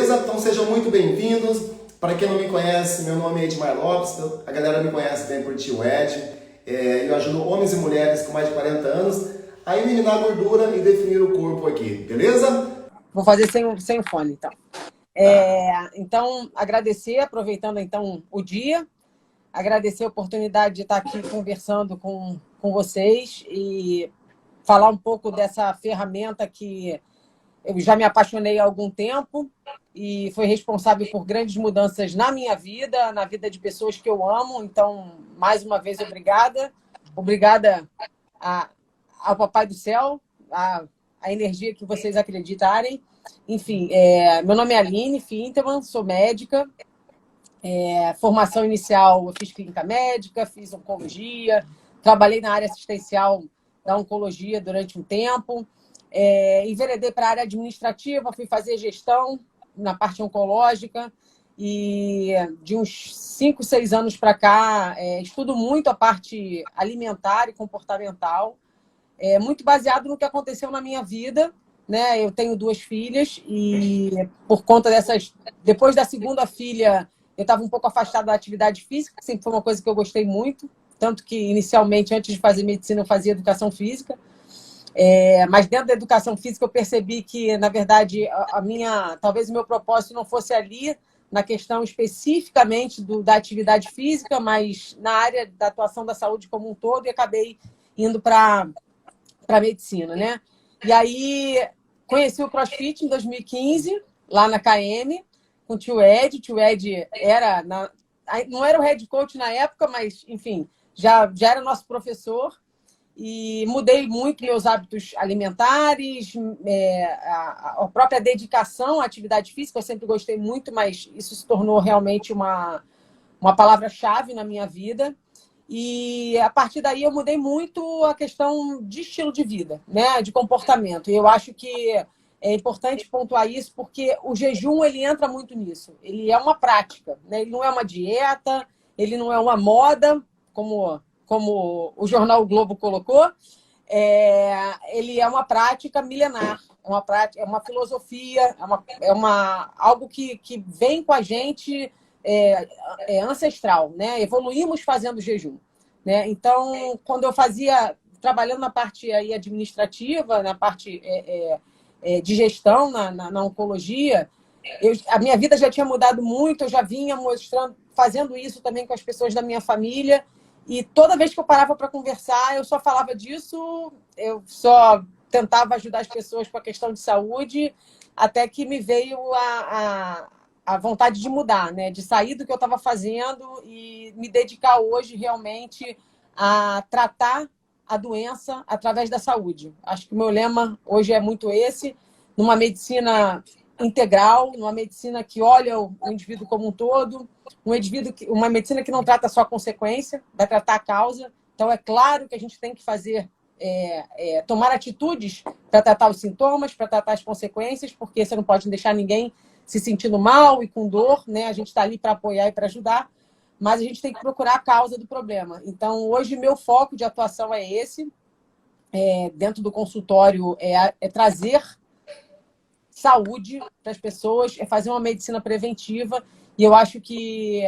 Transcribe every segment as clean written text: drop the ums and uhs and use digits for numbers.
Então sejam muito bem-vindos. Para quem não me conhece, meu nome é Edmar Lopes, a galera me conhece bem por Tio Ed. Eu ajudo homens e mulheres com mais de 40 anos a eliminar a gordura e definir o corpo aqui, beleza? Vou fazer sem o fone, então. Então, aproveitando então o dia, agradecer a oportunidade de estar aqui conversando com vocês e falar um pouco dessa ferramenta que eu já me apaixonei há algum tempo e foi responsável por grandes mudanças na minha vida, na vida de pessoas que eu amo. Então, mais uma vez, obrigada. Obrigada ao Papai do Céu, a energia que vocês acreditarem. Enfim, meu nome é Aline Finterman, sou médica. Formação inicial, eu fiz clínica médica, fiz oncologia, trabalhei na área assistencial da oncologia durante um tempo. Enveredei para a área administrativa, fui fazer gestão na parte oncológica e de uns 5, 6 anos para cá estudo muito a parte alimentar e comportamental, muito baseado no que aconteceu na minha vida, né? Eu tenho 2 filhas e por conta dessas, depois da segunda filha, eu estava um pouco afastada da atividade física, que sempre foi uma coisa que eu gostei muito, tanto que inicialmente, antes de fazer medicina, eu fazia educação física. Mas dentro da educação física eu percebi que, na verdade, talvez o meu propósito não fosse ali, na questão especificamente da atividade física, mas na área da atuação da saúde como um todo, e acabei indo para a medicina, né? E aí conheci o CrossFit em 2015, lá na KM, com o Tio Ed. O Tio Ed não era o head coach na época, mas, enfim, já era nosso professor. E mudei muito meus hábitos alimentares, a própria dedicação à atividade física, eu sempre gostei muito, mas isso se tornou realmente uma palavra-chave na minha vida. E a partir daí eu mudei muito a questão de estilo de vida, né? De comportamento. E eu acho que é importante pontuar isso, porque o jejum ele entra muito nisso. Ele é uma prática, né? Ele não é uma dieta, ele não é uma moda, como o jornal o Globo colocou, ele é uma prática milenar, é uma filosofia, algo que vem com a gente, ancestral, né? Evoluímos fazendo jejum, né? Então, quando eu trabalhando na parte aí administrativa, na parte de gestão na oncologia, a minha vida já tinha mudado muito, eu já vinha fazendo isso também com as pessoas da minha família. E toda vez que eu parava para conversar, eu só falava disso, eu só tentava ajudar as pessoas com a questão de saúde, até que me veio a vontade de mudar, né? De sair do que eu estava fazendo e me dedicar hoje realmente a tratar a doença através da saúde. Acho que o meu lema hoje é muito esse, numa medicina integral, numa medicina que olha o indivíduo como um todo, uma medicina que não trata só a consequência, vai tratar a causa. Então, é claro que a gente tem que tomar atitudes para tratar os sintomas, para tratar as consequências, porque você não pode deixar ninguém se sentindo mal e com dor, né? A gente está ali para apoiar e para ajudar, mas a gente tem que procurar a causa do problema. Então, hoje, meu foco de atuação é esse, dentro do consultório, é trazer saúde para as pessoas, é fazer uma medicina preventiva. E eu acho que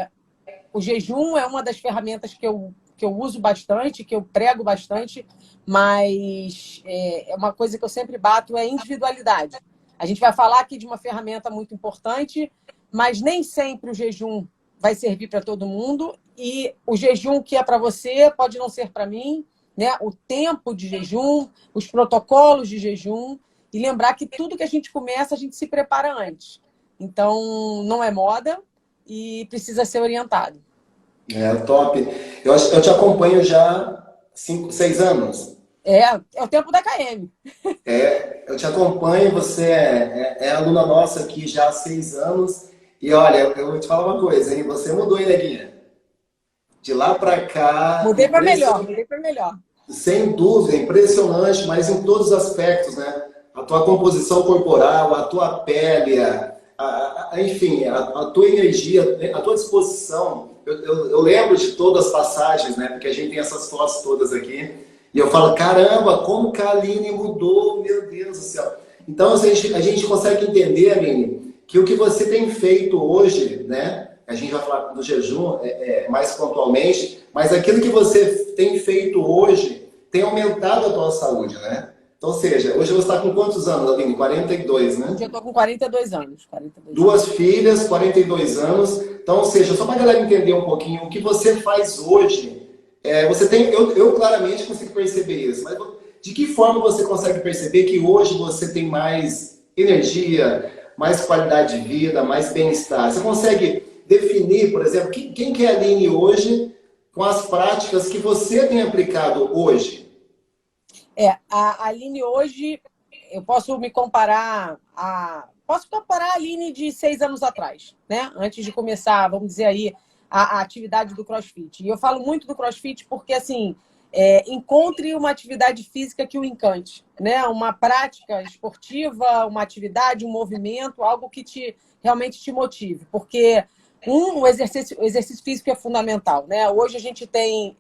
o jejum é uma das ferramentas que eu uso bastante, que eu prego bastante, mas é uma coisa que eu sempre bato, é individualidade. A gente vai falar aqui de uma ferramenta muito importante, mas nem sempre o jejum vai servir para todo mundo, e o jejum que é para você pode não ser para mim, né? O tempo de jejum, os protocolos de jejum, e lembrar que tudo que a gente começa, a gente se prepara antes. Então, não é moda e precisa ser orientado. Top. Eu te acompanho já há 5, 6 anos. É o tempo da KM. Eu te acompanho, você é aluna nossa aqui já há 6 anos. E olha, eu vou te falar uma coisa, hein? Você mudou, hein, Neguinha? De lá para cá... Mudei para melhor. Sem dúvida, impressionante, mas em todos os aspectos, né? A tua composição corporal, a tua pele, enfim, a tua energia, a tua disposição. Eu lembro de todas as passagens, né? Porque a gente tem essas fotos todas aqui. E eu falo, caramba, como que a Aline mudou, meu Deus do céu. Então, a gente consegue entender, Aline, que o que você tem feito hoje, né? A gente vai falar do jejum mais pontualmente, mas aquilo que você tem feito hoje tem aumentado a tua saúde, né? Então, ou seja, hoje você está com quantos anos, Aline? 42, né? Hoje eu estou com 42 anos. 42 Duas anos. filhas, 42 anos. Então, ou seja, só para a galera entender um pouquinho, o que você faz hoje, você tem, eu claramente consigo perceber isso, mas de que forma você consegue perceber que hoje você tem mais energia, mais qualidade de vida, mais bem-estar? Você consegue definir, por exemplo, quem que é a Aline hoje com as práticas que você tem aplicado hoje? A Aline hoje, eu posso me comparar Posso comparar a Aline de 6 anos atrás, né? Antes de começar, vamos dizer aí, a atividade do CrossFit. E eu falo muito do CrossFit porque, assim, encontre uma atividade física que o encante, né? Uma prática esportiva, uma atividade, um movimento, algo que realmente te motive. Porque o exercício físico é fundamental, né? Hoje a gente tem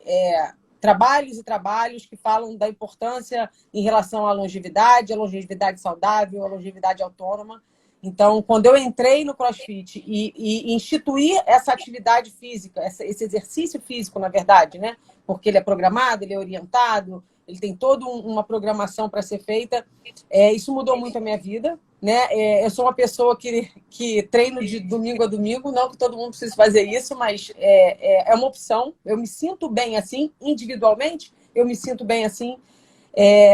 trabalhos e trabalhos que falam da importância em relação à longevidade, a longevidade saudável, a longevidade autônoma. Então, quando eu entrei no CrossFit e instituí essa atividade física, esse exercício físico, na verdade, né? Porque ele é programado, ele é orientado, ele tem toda uma programação para ser feita. Isso mudou muito a minha vida, né? Eu sou uma pessoa que treino de domingo a domingo, não que todo mundo precise fazer isso, mas é uma opção. Eu me sinto bem assim, individualmente, eu me sinto bem assim.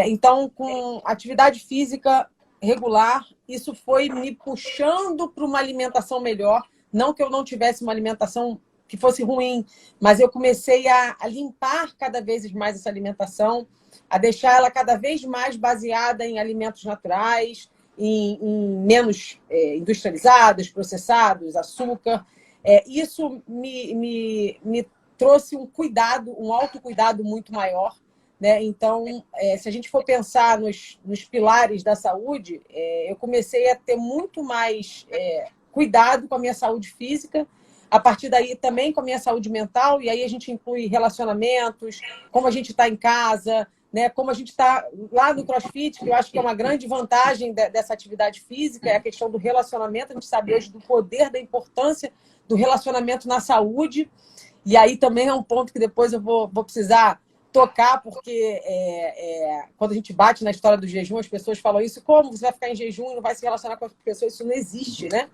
Então, com atividade física regular, isso foi me puxando para uma alimentação melhor. Não que eu não tivesse uma alimentação que fosse ruim, mas eu comecei a limpar cada vez mais essa alimentação, a deixar ela cada vez mais baseada em alimentos naturais, em menos industrializados, processados, açúcar. Isso me trouxe um cuidado, um autocuidado muito maior, né? Então, se a gente for pensar nos pilares da saúde, eu comecei a ter muito mais cuidado com a minha saúde física, a partir daí também com a minha saúde mental, e aí a gente inclui relacionamentos, como a gente está em casa, né? Como a gente está lá no CrossFit, que eu acho que é uma grande vantagem dessa atividade física, é a questão do relacionamento. A gente sabe hoje do poder, da importância do relacionamento na saúde, e aí também é um ponto que depois eu vou precisar tocar, porque quando a gente bate na história do jejum, as pessoas falam isso: como você vai ficar em jejum e não vai se relacionar com as pessoas? Isso não existe, né?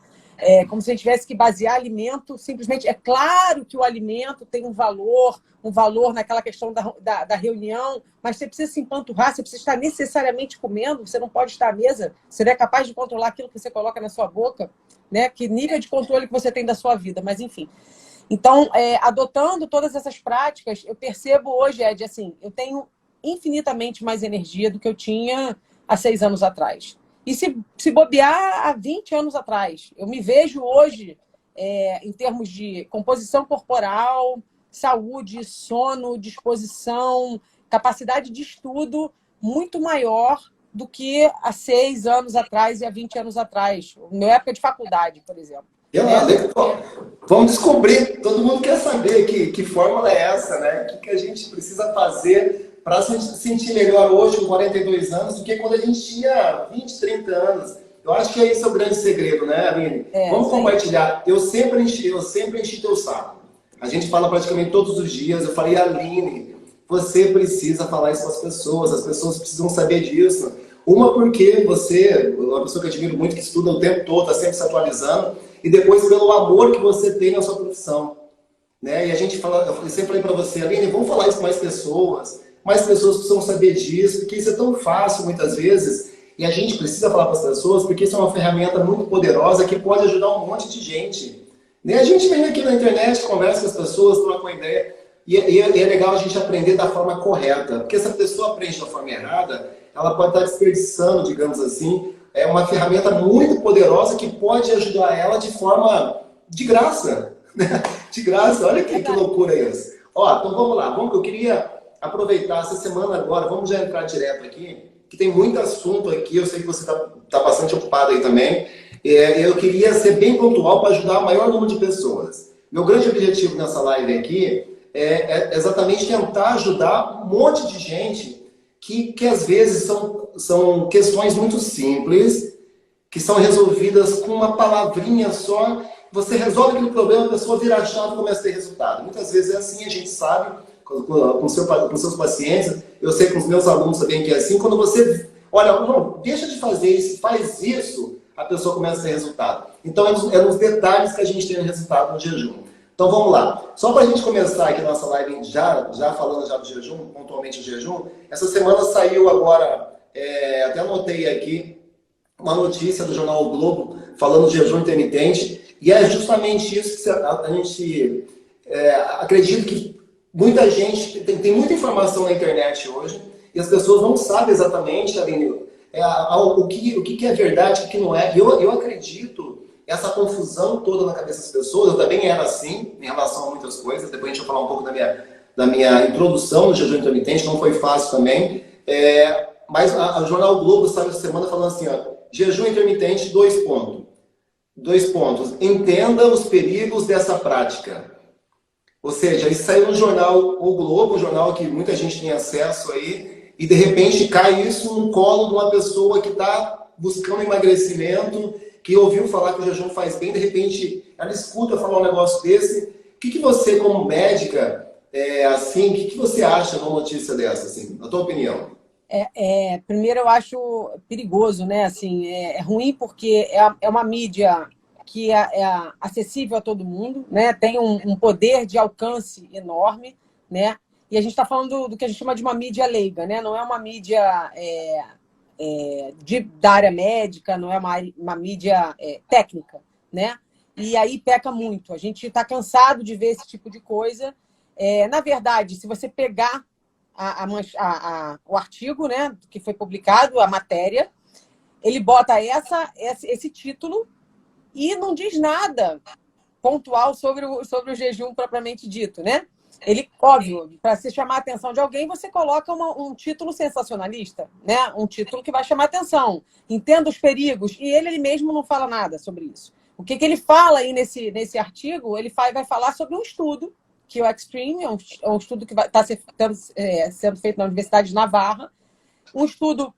Como se a gente tivesse que basear alimento simplesmente. É claro que o alimento tem um valor naquela questão da reunião, mas você precisa se empanturrar, você precisa estar necessariamente comendo, você não pode estar à mesa, você não é capaz de controlar aquilo que você coloca na sua boca, né? Que nível de controle que você tem da sua vida, mas enfim. Então, adotando todas essas práticas, eu percebo hoje, Ed, assim, eu tenho infinitamente mais energia do que eu tinha há 6 anos atrás. E se bobear há 20 anos atrás. Eu me vejo hoje, em termos de composição corporal, saúde, sono, disposição, capacidade de estudo, muito maior do que há 6 anos atrás e há 20 anos atrás. Na época de faculdade, por exemplo. Vamos descobrir. Todo mundo quer saber que fórmula é essa, né? O que a gente precisa fazer para se sentir melhor hoje com 42 anos do que quando a gente tinha 20, 30 anos. Eu acho que esse é o grande segredo, né, Aline? Vamos compartilhar. Eu sempre enchi teu saco. A gente fala praticamente todos os dias. Eu falei: Aline, você precisa falar isso para as pessoas precisam saber disso. Uma, porque você é uma pessoa que eu admiro muito, que estuda o tempo todo, está sempre se atualizando, e depois pelo amor que você tem na sua profissão, né? E a gente fala, eu sempre falei para você: Aline, vamos falar isso com mais pessoas precisam saber disso, porque isso é tão fácil muitas vezes, e a gente precisa falar para as pessoas, porque isso é uma ferramenta muito poderosa que pode ajudar um monte de gente. Nem a gente vem aqui na internet, conversa com as pessoas, troca uma ideia, e é legal a gente aprender da forma correta, porque se a pessoa aprende da forma errada, ela pode estar desperdiçando, digamos assim, uma ferramenta muito poderosa que pode ajudar ela de forma de graça. De graça, olha que loucura isso. Então vamos lá, eu queria aproveitar essa semana agora, vamos já entrar direto aqui, que tem muito assunto aqui, eu sei que você está bastante ocupado aí também. Eu queria ser bem pontual para ajudar o maior número de pessoas. Meu grande objetivo nessa live aqui é exatamente tentar ajudar um monte de gente que às vezes são questões muito simples, que são resolvidas com uma palavrinha só. Você resolve aquele problema, a pessoa vira a chave e começa a ter resultado. Muitas vezes é assim, a gente sabe, com seus pacientes, eu sei com os meus alunos também que é assim. Quando você, olha, não, deixa de fazer isso, faz isso, a pessoa começa a ter resultado. Então, é nos detalhes que a gente tem o resultado no jejum. Então, vamos lá. Só para a gente começar aqui a nossa live, já falando já do jejum, pontualmente do jejum, essa semana saiu agora, até anotei aqui, uma notícia do jornal o Globo falando de jejum intermitente, e é justamente isso que a gente acredita que muita gente, tem muita informação na internet hoje, e as pessoas não sabem exatamente, Aline, o que é verdade, o que não é. Eu acredito essa confusão toda na cabeça das pessoas. Eu também era assim, em relação a muitas coisas. Depois a gente vai falar um pouco da minha introdução no jejum intermitente, não foi fácil também. Mas o jornal o Globo saiu essa semana falando assim, ó, jejum intermitente, 2 pontos. 2 pontos. Entenda os perigos dessa prática. Ou seja, isso saiu no jornal O Globo, um jornal que muita gente tem acesso aí, e de repente cai isso no colo de uma pessoa que está buscando emagrecimento, que ouviu falar que o jejum faz bem, de repente ela escuta falar um negócio desse. O que você, como médica, assim, o que você acha de uma notícia dessa, assim, na tua opinião? Primeiro, eu acho perigoso, né? Assim, é ruim porque é uma mídia que é acessível a todo mundo, né? Tem um poder de alcance enorme, né? E a gente está falando do que a gente chama de uma mídia leiga, né? Não é uma mídia da área médica, não é uma mídia técnica, né? E aí peca muito. A gente está cansado de ver esse tipo de coisa. Na verdade, se você pegar o artigo, né, que foi publicado, a matéria, ele bota esse título e não diz nada pontual sobre o jejum propriamente dito, né? Ele, óbvio, para se chamar a atenção de alguém, você coloca um título sensacionalista, né? Um título que vai chamar a atenção. Entenda os perigos. E ele mesmo não fala nada sobre isso. O que ele fala aí nesse artigo, ele vai falar sobre um estudo, que é o Extreme, é um estudo que está sendo feito na Universidade de Navarra, um estudo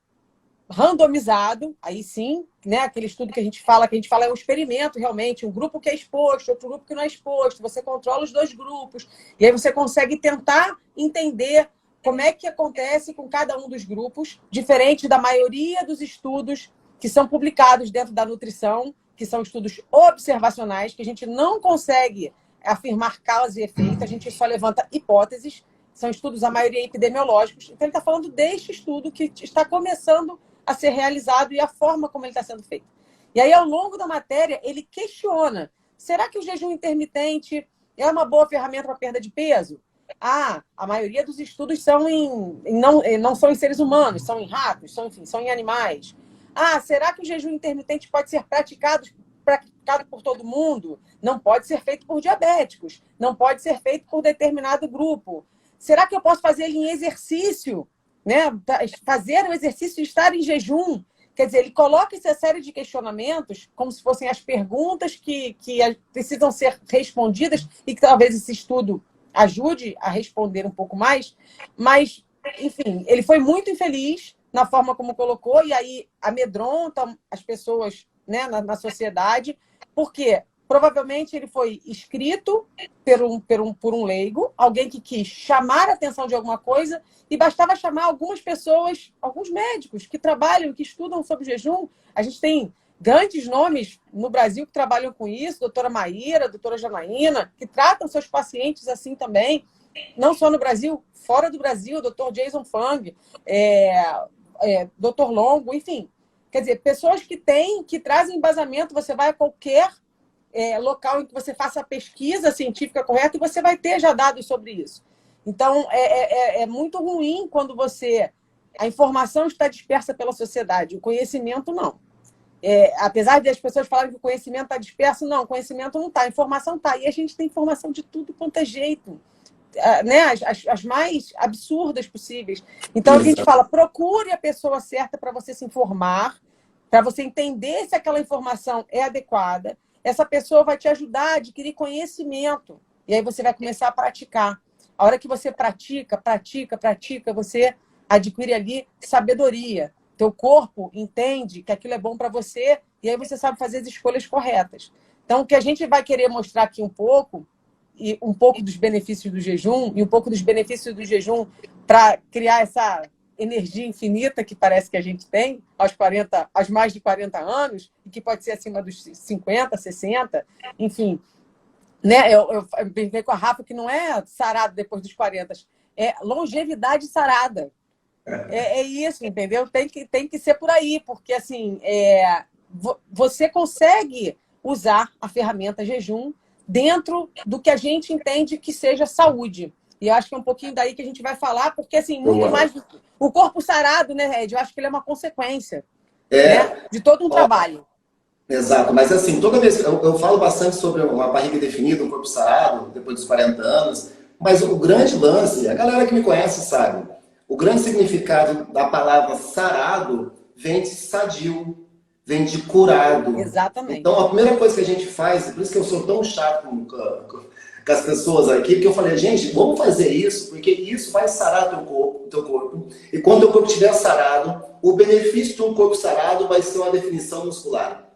randomizado, aí sim, né? Aquele estudo que a gente fala é um experimento realmente, um grupo que é exposto, outro grupo que não é exposto, você controla os 2 grupos, e aí você consegue tentar entender como é que acontece com cada um dos grupos, diferente da maioria dos estudos que são publicados dentro da nutrição, que são estudos observacionais, que a gente não consegue afirmar causa e efeito, a gente só levanta hipóteses, são estudos, a maioria epidemiológicos. Então, ele está falando deste estudo que está começando a ser realizado e a forma como ele está sendo feito. E aí, ao longo da matéria, ele questiona, será que o jejum intermitente é uma boa ferramenta para perda de peso? A maioria dos estudos não são em seres humanos, são em ratos, são em animais. Será que o jejum intermitente pode ser praticado por todo mundo? Não pode ser feito por diabéticos, não pode ser feito por determinado grupo. Será que eu posso fazer ele em exercício? Né? Fazer o exercício e estar em jejum? Quer dizer, ele coloca essa série de questionamentos como se fossem as perguntas que precisam ser respondidas e que talvez esse estudo ajude a responder um pouco mais. Mas, enfim, ele foi muito infeliz na forma como colocou e aí amedronta as pessoas, né, na sociedade, porque provavelmente ele foi escrito por um leigo, alguém que quis chamar a atenção de alguma coisa, e bastava chamar algumas pessoas, alguns médicos que trabalham, que estudam sobre jejum. A gente tem grandes nomes no Brasil que trabalham com isso, doutora Maíra, doutora Janaína, que tratam seus pacientes assim também, não só no Brasil, fora do Brasil, doutor Jason Fung, doutor Longo, enfim. Quer dizer, pessoas que trazem embasamento, você vai a qualquer local em que você faça a pesquisa científica correta e você vai ter já dados sobre isso. Então, é muito ruim quando a informação está dispersa pela sociedade, o conhecimento não. Apesar de as pessoas falarem que o conhecimento está disperso, não, o conhecimento não está, a informação está. E a gente tem informação de tudo quanto é jeito, né? As mais absurdas possíveis. Então, a gente fala, procure a pessoa certa para você se informar, para você entender se aquela informação é adequada. Essa pessoa vai te ajudar a adquirir conhecimento. E aí você vai começar a praticar. A hora que você pratica, você adquire ali sabedoria. Teu corpo entende que aquilo é bom para você e aí você sabe fazer as escolhas corretas. Então, o que a gente vai querer mostrar aqui um pouco, e um pouco dos benefícios do jejum, e um pouco dos benefícios do jejum para criar essa energia infinita que parece que a gente tem aos mais de 40 anos, e que pode ser acima dos 50, 60, enfim. Né? Eu brinquei com a Rafa que não é sarado depois dos 40, é longevidade sarada. É isso, entendeu? Tem que ser por aí, porque assim, você consegue usar a ferramenta jejum dentro do que a gente entende que seja saúde. E eu acho que é um pouquinho daí que a gente vai falar, porque assim, muito mais o corpo sarado, né, Ed? Eu acho que ele é uma consequência, né, de todo um trabalho. Exato, mas assim, toda vez eu falo bastante sobre uma barriga definida, um corpo sarado, depois dos 40 anos, mas o grande lance, a galera que me conhece sabe, o grande significado da palavra sarado vem de sadio, vem de curado. Exatamente. Então, a primeira coisa que a gente faz, por isso que eu sou tão chato com as pessoas aqui, porque eu falei, gente, vamos fazer isso, porque isso vai sarar teu corpo. E quando o teu corpo estiver sarado, o benefício de um corpo sarado vai ser uma definição muscular.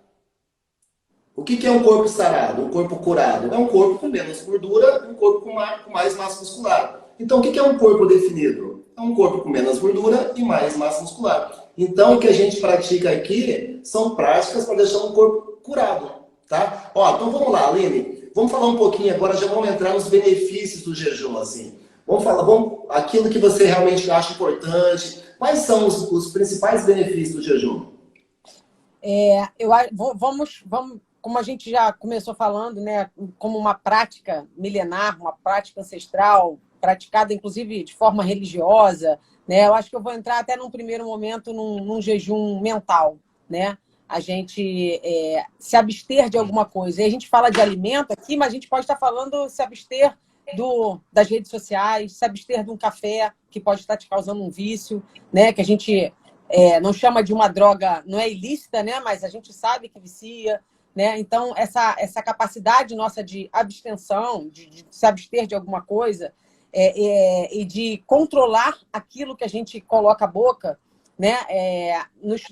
O que é um corpo sarado? Um corpo curado? É um corpo com menos gordura, um corpo com mais massa muscular. Então, o que é um corpo definido? É um corpo com menos gordura e mais massa muscular. Então, o que a gente pratica aqui são práticas para deixar um corpo curado, tá? Ó, então vamos lá, Aline. Vamos falar um pouquinho agora, já vamos entrar nos benefícios do jejum, assim. Vamos falar, aquilo que você realmente acha importante. Quais são os principais benefícios do jejum? Vamos, como a gente já começou falando, né, como uma prática milenar, uma prática ancestral, praticada inclusive de forma religiosa, né? Eu acho que eu vou entrar até num primeiro momento num jejum mental, né? A gente se abster de alguma coisa. E a gente fala de alimento aqui, mas a gente pode estar falando se abster das redes sociais, se abster de um café que pode estar te causando um vício, né? Que a gente não chama de uma droga, não é ilícita, né? Mas a gente sabe que vicia. Né? Então, essa capacidade nossa de abstenção, de se abster de alguma coisa e de controlar aquilo que a gente coloca à boca, né? Nos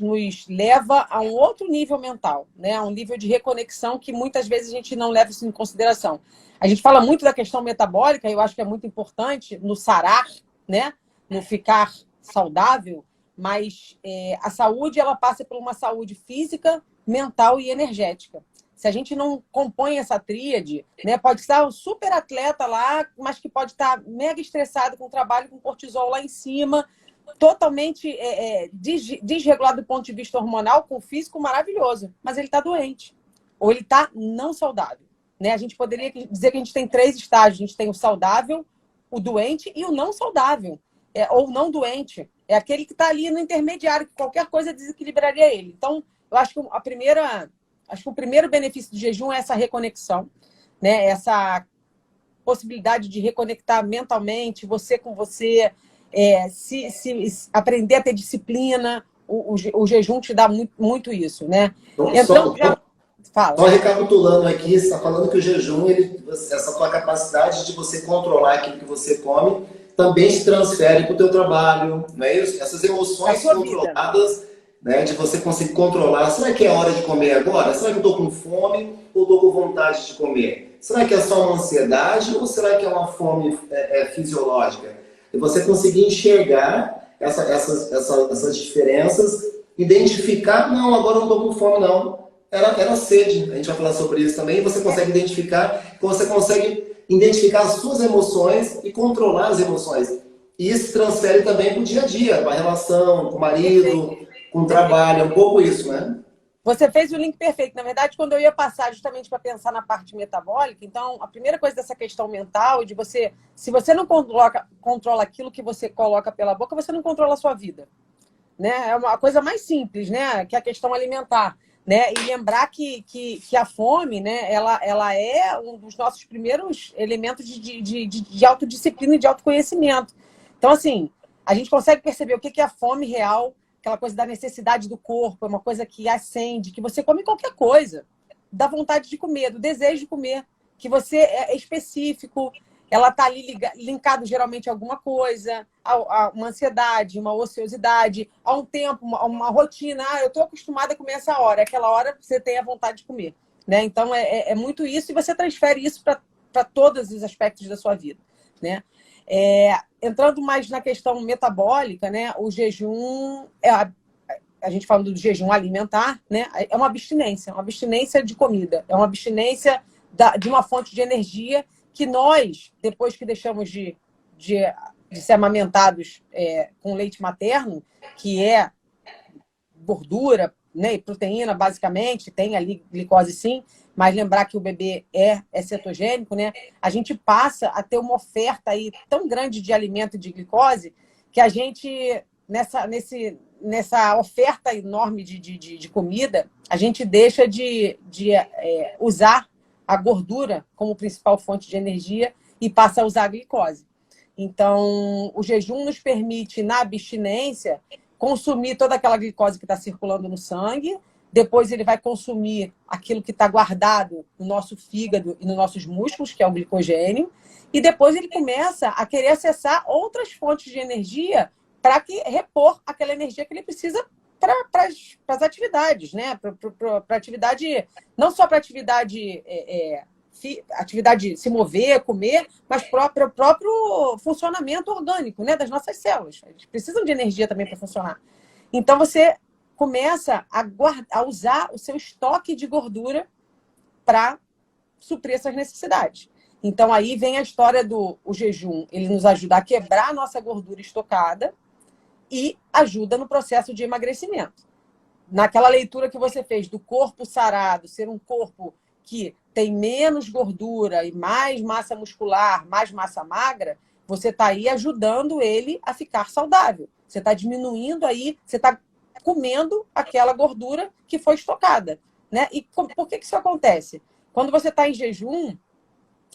leva a um outro nível mental, né? A um nível de reconexão que muitas vezes a gente não leva isso em consideração. A gente fala muito da questão metabólica, eu acho que é muito importante no sarar, né? No ficar saudável, mas a saúde ela passa por uma saúde física, mental e energética. Se a gente não compõe essa tríade, né, pode estar um super atleta lá, mas que pode estar mega estressado com o trabalho, com cortisol lá em cima, totalmente desregulado do ponto de vista hormonal, com físico maravilhoso, mas ele está doente. Ou ele está não saudável. Né? A gente poderia dizer que a gente tem 3 estágios. A gente tem o saudável, o doente e o não saudável. Ou não doente. É aquele que está ali no intermediário, que qualquer coisa desequilibraria ele. Então, eu acho que o primeiro benefício do jejum é essa reconexão, né? Essa possibilidade de reconectar mentalmente, você com você, aprender a ter disciplina. O jejum te dá muito, muito isso, né? Então, fala. Só recapitulando aqui, você está falando que o jejum, essa tua capacidade de você controlar aquilo que você come, também se transfere para o teu trabalho, não é isso? Essas emoções controladas, né, de você conseguir controlar. Será que é hora de comer agora? Será que eu estou com fome ou estou com vontade de comer? Será que é só uma ansiedade ou será que é uma fome fisiológica? E você conseguir enxergar essas diferenças, identificar, não, agora eu não estou com fome, não. Era sede, a gente vai falar sobre isso também. Você consegue identificar as suas emoções e controlar as emoções. E isso se transfere também para o dia a dia, para a relação, com o marido, com o trabalho, é um pouco isso, né? Você fez o link perfeito. Na verdade, quando eu ia passar justamente para pensar na parte metabólica, então, a primeira coisa dessa questão mental, de você, se você não controla aquilo que você coloca pela boca, você não controla a sua vida. Né? É uma coisa mais simples, né? Que é a questão alimentar. Né? E lembrar que a fome, né? ela é um dos nossos primeiros elementos de autodisciplina e de autoconhecimento. Então, assim, a gente consegue perceber o que é a fome real, aquela coisa da necessidade do corpo, é uma coisa que acende, que você come qualquer coisa, dá vontade de comer, do desejo de comer, que você é específico, ela está ali linkado geralmente a alguma coisa, a uma ansiedade, uma ociosidade, a um tempo, uma rotina. Ah, eu estou acostumada a comer essa hora, aquela hora você tem a vontade de comer. Né? Então, é muito isso, e você transfere isso para todos os aspectos da sua vida. Né? Entrando mais na questão metabólica, né? O jejum, a gente falando do jejum alimentar, né? É uma abstinência de comida, é uma abstinência de uma fonte de energia que nós, depois que deixamos de ser amamentados com leite materno, que é gordura, né, e proteína, basicamente, tem ali glicose sim, mas lembrar que o bebê é cetogênico, né? A gente passa a ter uma oferta aí tão grande de alimento e de glicose que a gente, nessa oferta enorme de comida, a gente deixa de usar a gordura como principal fonte de energia e passa a usar a glicose. Então, o jejum nos permite, na abstinência, consumir toda aquela glicose que está circulando no sangue, depois ele vai consumir aquilo que está guardado no nosso fígado e nos nossos músculos, que é o glicogênio, e depois ele começa a querer acessar outras fontes de energia para repor aquela energia que ele precisa para as atividades, né? Para atividade, não só para atividade se mover, comer, mas para o próprio funcionamento orgânico, né, das nossas células. Eles precisam de energia também para funcionar. Então, você começa a usar o seu estoque de gordura para suprir essas necessidades. Então, aí vem a história do jejum. Ele nos ajuda a quebrar a nossa gordura estocada e ajuda no processo de emagrecimento. Naquela leitura que você fez do corpo sarado, ser um corpo que tem menos gordura e mais massa muscular, mais massa magra, você está aí ajudando ele a ficar saudável. Você está diminuindo aí, você está comendo aquela gordura que foi estocada. Né? E por que isso acontece? Quando você está em jejum,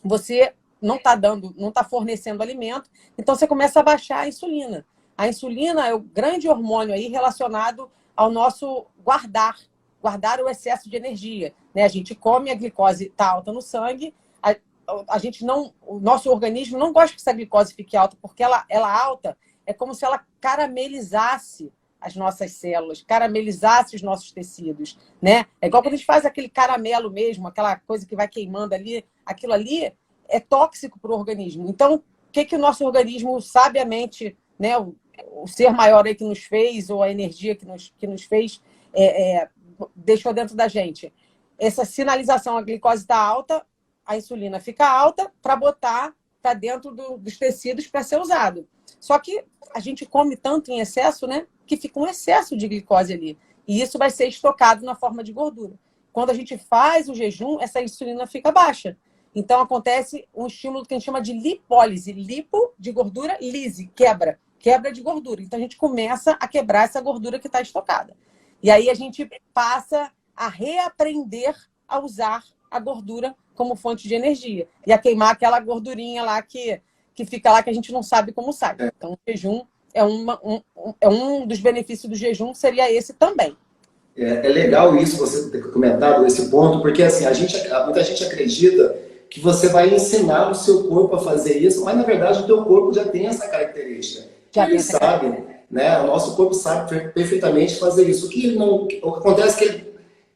você não está fornecendo alimento, então você começa a baixar a insulina. A insulina é o grande hormônio aí relacionado ao nosso guardar o excesso de energia. Né? A gente come, a glicose está alta no sangue, o nosso organismo não gosta que essa glicose fique alta, porque ela alta é como se ela caramelizasse as nossas células, caramelizasse os nossos tecidos. Né? É igual quando a gente faz aquele caramelo mesmo, aquela coisa que vai queimando ali, aquilo ali é tóxico para o organismo. Então, o que o nosso organismo sabiamente, né, o ser maior aí que nos fez, ou a energia que nos fez, deixou dentro da gente? Essa sinalização, a glicose está alta, a insulina fica alta para botar para dentro dos tecidos para ser usado. Só que a gente come tanto em excesso, né, que fica um excesso de glicose ali. E isso vai ser estocado na forma de gordura. Quando a gente faz o jejum, essa insulina fica baixa. Então acontece um estímulo que a gente chama de lipólise. Lipo de gordura, lise, quebra de gordura. Então a gente começa a quebrar essa gordura que está estocada. E aí a gente passa a reaprender a usar a gordura como fonte de energia. E a queimar aquela gordurinha lá que fica lá, que a gente não sabe como sai. Então o jejum é um dos benefícios do jejum, seria esse também. É legal isso, você ter comentado esse ponto, porque assim, muita gente acredita que você vai ensinar o seu corpo a fazer isso, mas na verdade o teu corpo já tem essa característica. Ele sabe, né? O nosso corpo sabe perfeitamente fazer isso. O que acontece é que ele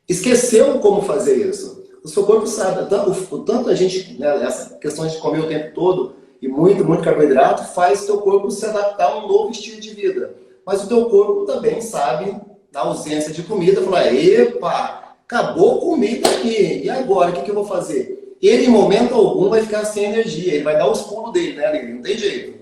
esqueceu como fazer isso. O seu corpo sabe. Tanto a gente, né, essa questão de comer o tempo todo e muito carboidrato faz o teu corpo se adaptar a um novo estilo de vida. Mas o teu corpo também sabe, na ausência de comida, falar: epa, acabou a comida aqui, e agora, o que eu vou fazer? Ele, em momento algum, vai ficar sem energia, ele vai dar os pulos dele, né? Não tem jeito.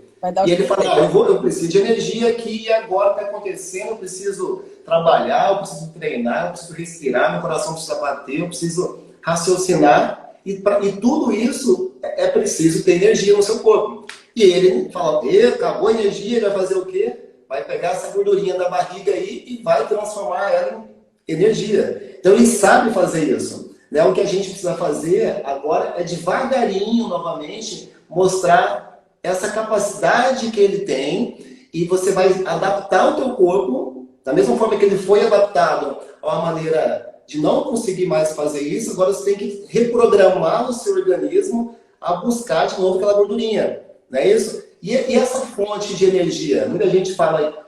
E ele fala: eu preciso de energia aqui, e agora está acontecendo, eu preciso trabalhar, eu preciso treinar, eu preciso respirar, meu coração precisa bater, eu preciso raciocinar, e tudo isso é preciso ter energia no seu corpo. E ele fala: acabou a energia, ele vai fazer o quê? Vai pegar essa gordurinha da barriga aí e vai transformar ela em energia. Então ele sabe fazer isso. Né? O que a gente precisa fazer agora é devagarinho, novamente, mostrar essa capacidade que ele tem, e você vai adaptar o teu corpo da mesma forma que ele foi adaptado a uma maneira de não conseguir mais fazer isso. Agora você tem que reprogramar o seu organismo a buscar de novo aquela gordurinha, não é isso? E essa fonte de energia? Muita gente fala...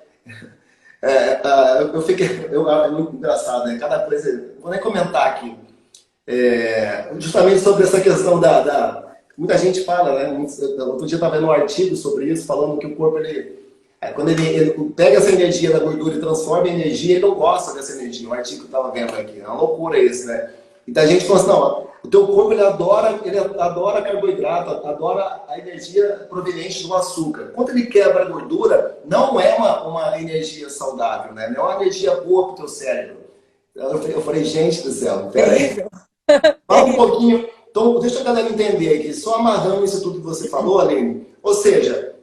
é muito engraçado, né? Cada coisa... Vou nem comentar aqui. Justamente sobre essa questão muita gente fala, né? Outro dia eu estava vendo um artigo sobre isso, falando que o corpo, quando ele pega essa energia da gordura e transforma em energia, ele não gosta dessa energia. O artigo que eu estava vendo aqui. É uma loucura isso, né? Então a gente fala assim, não, o teu corpo ele adora carboidrato, adora a energia proveniente do açúcar. Quando ele quebra a gordura, não é uma energia saudável, né? Não é uma energia boa para o teu cérebro. Eu falei, gente do céu, peraí. Fala um pouquinho. Então, deixa a galera entender aqui. Só amarrando isso tudo que você falou, Aline. Ou seja,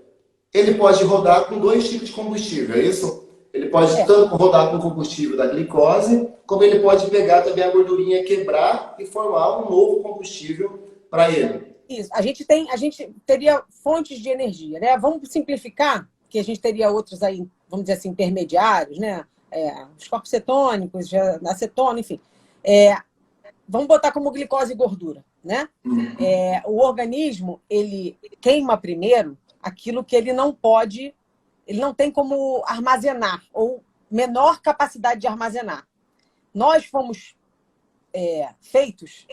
ele pode rodar com 2 tipos de combustível, é isso? Ele pode tanto rodar com combustível da glicose, como ele pode pegar também a gordurinha, quebrar e formar um novo combustível para ele. Isso. A gente teria fontes de energia, né? Vamos simplificar, que a gente teria outros aí, vamos dizer assim, intermediários, né? Os corpos cetônicos, acetona, enfim. Vamos botar como glicose e gordura, né? O organismo, ele queima primeiro aquilo que ele não tem como armazenar, ou menor capacidade de armazenar. Nós fomos feitos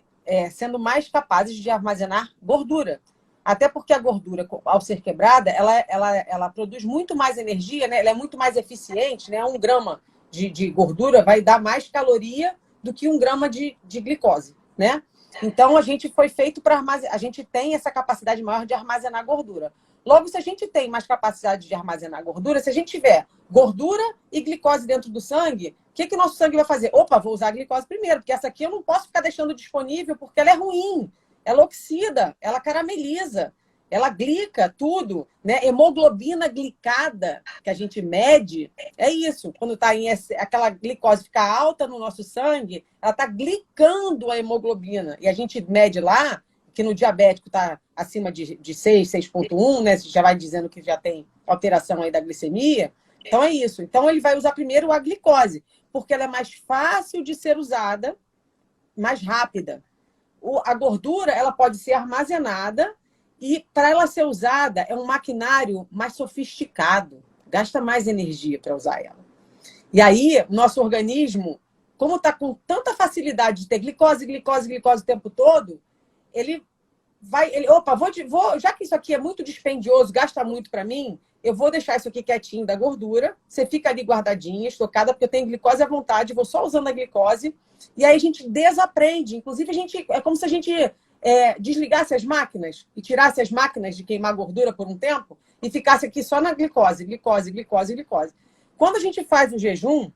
sendo mais capazes de armazenar gordura. Até porque a gordura, ao ser quebrada, ela produz muito mais energia, né? Ela é muito mais eficiente, né? 1 grama de gordura vai dar mais caloria do que 1 grama de glicose, né? Então, a gente foi feito para armazenar. A gente tem essa capacidade maior de armazenar gordura. Logo, se a gente tem mais capacidade de armazenar gordura, se a gente tiver gordura e glicose dentro do sangue, o que o nosso sangue vai fazer? Opa, vou usar a glicose primeiro, porque essa aqui eu não posso ficar deixando disponível, porque ela é ruim, ela oxida, ela carameliza, ela glica tudo, né? Hemoglobina glicada, que a gente mede, é isso. Quando tá aquela glicose fica alta no nosso sangue, ela está glicando a hemoglobina. E a gente mede lá, que no diabético está acima de 6, 6,1, né? Você já vai dizendo que já tem alteração aí da glicemia. Então é isso. Então ele vai usar primeiro a glicose, porque ela é mais fácil de ser usada, mais rápida. A gordura, ela pode ser armazenada e para ela ser usada é um maquinário mais sofisticado, gasta mais energia para usar ela. E aí, nosso organismo, como está com tanta facilidade de ter glicose o tempo todo, ele vai... já que isso aqui é muito dispendioso, gasta muito para mim, eu vou deixar isso aqui quietinho da gordura, você fica ali guardadinha, estocada, porque eu tenho glicose à vontade, vou só usando a glicose, e aí a gente desaprende. Inclusive, é como se a gente desligasse as máquinas e tirasse as máquinas de queimar gordura por um tempo e ficasse aqui só na glicose. Quando a gente faz o jejum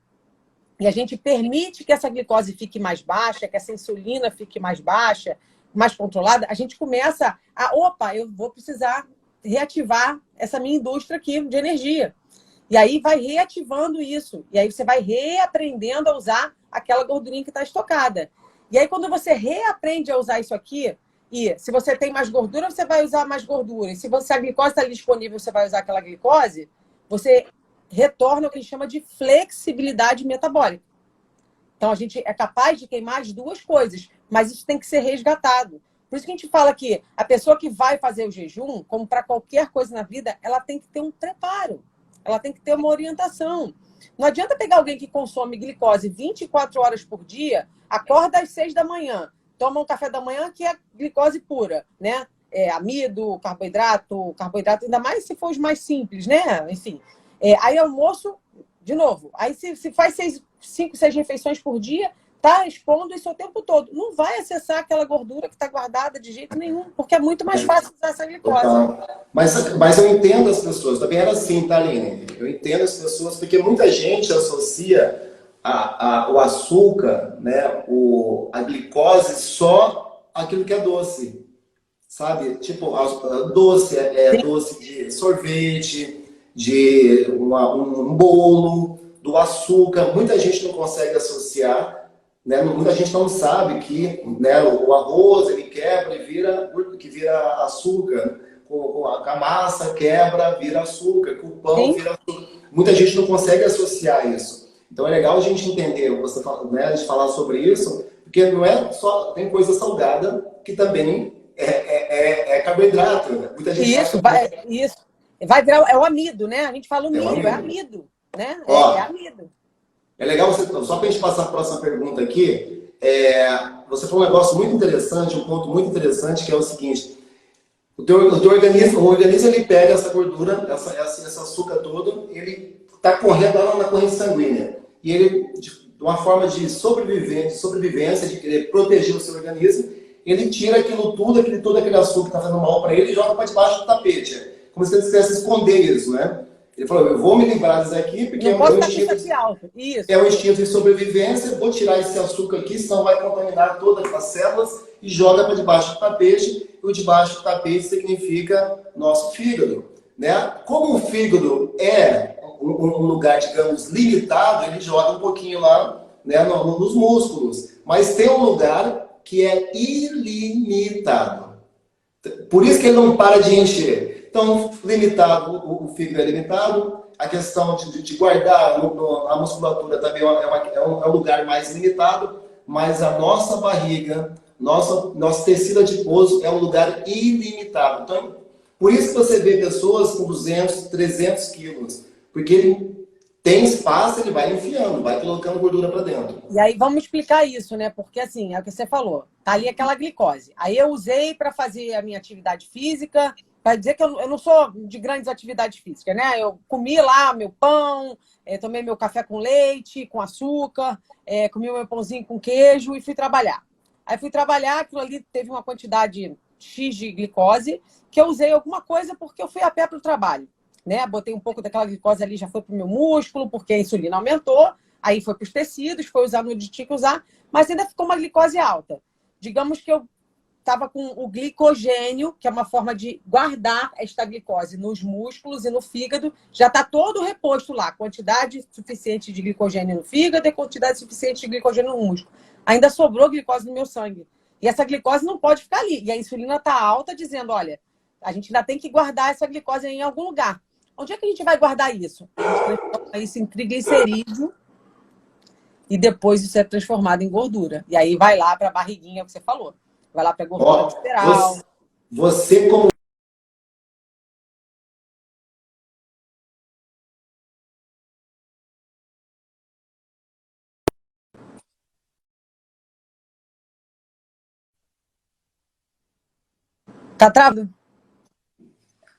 e a gente permite que essa glicose fique mais baixa, que essa insulina fique mais baixa, mais controlada, a gente começa eu vou precisar reativar essa minha indústria aqui de energia. E aí vai reativando isso. E aí você vai reaprendendo a usar aquela gordurinha que está estocada. E aí quando você reaprende a usar isso aqui, e se você tem mais gordura, você vai usar mais gordura. E se a glicose está disponível, você vai usar aquela glicose, você retorna o que a gente chama de flexibilidade metabólica. Então a gente é capaz de queimar as 2 coisas, mas isso tem que ser resgatado. Por isso que a gente fala que a pessoa que vai fazer o jejum, como para qualquer coisa na vida, ela tem que ter um preparo. Ela tem que ter uma orientação. Não adianta pegar alguém que consome glicose 24 horas por dia, acorda às 6 da manhã, toma um café da manhã que é glicose pura, né? Amido, carboidrato, ainda mais se for os mais simples, né? Enfim. Aí almoço, de novo. Aí se faz 5, 6 refeições por dia, tá expondo isso o tempo todo. Não vai acessar aquela gordura que está guardada de jeito nenhum, porque é muito mais fácil usar essa glicose. Mas eu entendo as pessoas, também era assim, tá, Aline? Eu entendo as pessoas, porque muita gente associa o açúcar, né, a glicose só aquilo que é doce, sabe? Tipo, doce doce de sorvete, de um bolo, do açúcar. Muita gente não consegue associar, né? Muita gente não sabe que, né, o arroz ele quebra e vira açúcar, com a massa quebra, vira açúcar, com o pão vira açúcar. Muita gente não consegue associar isso. Então é legal a gente entender, né, a gente falar sobre isso, porque não é só, tem coisa salgada que também é carboidrato. Né? Muita gente Isso, acha isso. Vai virar, é o amido, né? A gente fala o que é milho, um é amido. amido, né? Ó, É amido. é legal você, só para a gente passar a próxima pergunta aqui, você falou um negócio muito interessante, um ponto muito interessante, que é o seguinte: o organismo ele pega essa gordura, esse açúcar todo, ele está correndo lá na corrente sanguínea. E ele, de uma forma de sobrevivência, de querer proteger o seu organismo, ele tira todo aquele açúcar que está fazendo mal para ele e joga para debaixo do tapete. Como se ele quisesse esconder isso, né? Ele falou, eu vou me livrar disso aqui, porque Não posso estar com isso aqui alto. Isso. é um instinto de sobrevivência, vou tirar esse açúcar aqui, senão vai contaminar todas as células e joga para debaixo do tapete. E o debaixo do tapete significa nosso fígado. Né? Como o fígado é um lugar, digamos, limitado, ele joga um pouquinho lá, né, nos músculos. Mas tem um lugar que é ilimitado. Por isso que ele não para de encher. Então, limitado, o fígado é limitado. A questão de guardar a musculatura também é um lugar mais limitado, mas a nossa barriga, nosso tecido adiposo é um lugar ilimitado. Então, por isso que você vê pessoas com 200, 300 quilos, porque ele tem espaço, ele vai enfiando, vai colocando gordura para dentro. E aí vamos explicar isso, né? Porque assim, é o que você falou, tá ali aquela glicose. Aí eu usei para fazer a minha atividade física, para dizer que eu não sou de grandes atividades físicas, né? Eu comi lá meu pão, tomei meu café com leite, com açúcar, comi meu pãozinho com queijo e fui trabalhar. Aí fui trabalhar, aquilo ali teve uma quantidade X de glicose, que eu usei alguma coisa porque eu fui a pé para o trabalho, né? Botei um pouco daquela glicose ali, já foi para o meu músculo, porque a insulina aumentou, aí foi para os tecidos, foi usar onde tinha que usar, mas ainda ficou uma glicose alta. Digamos que eu estava com o glicogênio, que é uma forma de guardar esta glicose nos músculos e no fígado, já está todo reposto lá, quantidade suficiente de glicogênio no fígado e quantidade suficiente de glicogênio no músculo. Ainda sobrou glicose no meu sangue. E essa glicose não pode ficar ali. E a insulina está alta, dizendo, olha, a gente ainda tem que guardar essa glicose em algum lugar. Onde é que a gente vai guardar isso? A gente transforma isso em triglicerídeo e depois isso é transformado em gordura. E aí vai lá para a barriguinha, que você falou. Vai lá para a gordura visceral. Você como... Tá travando?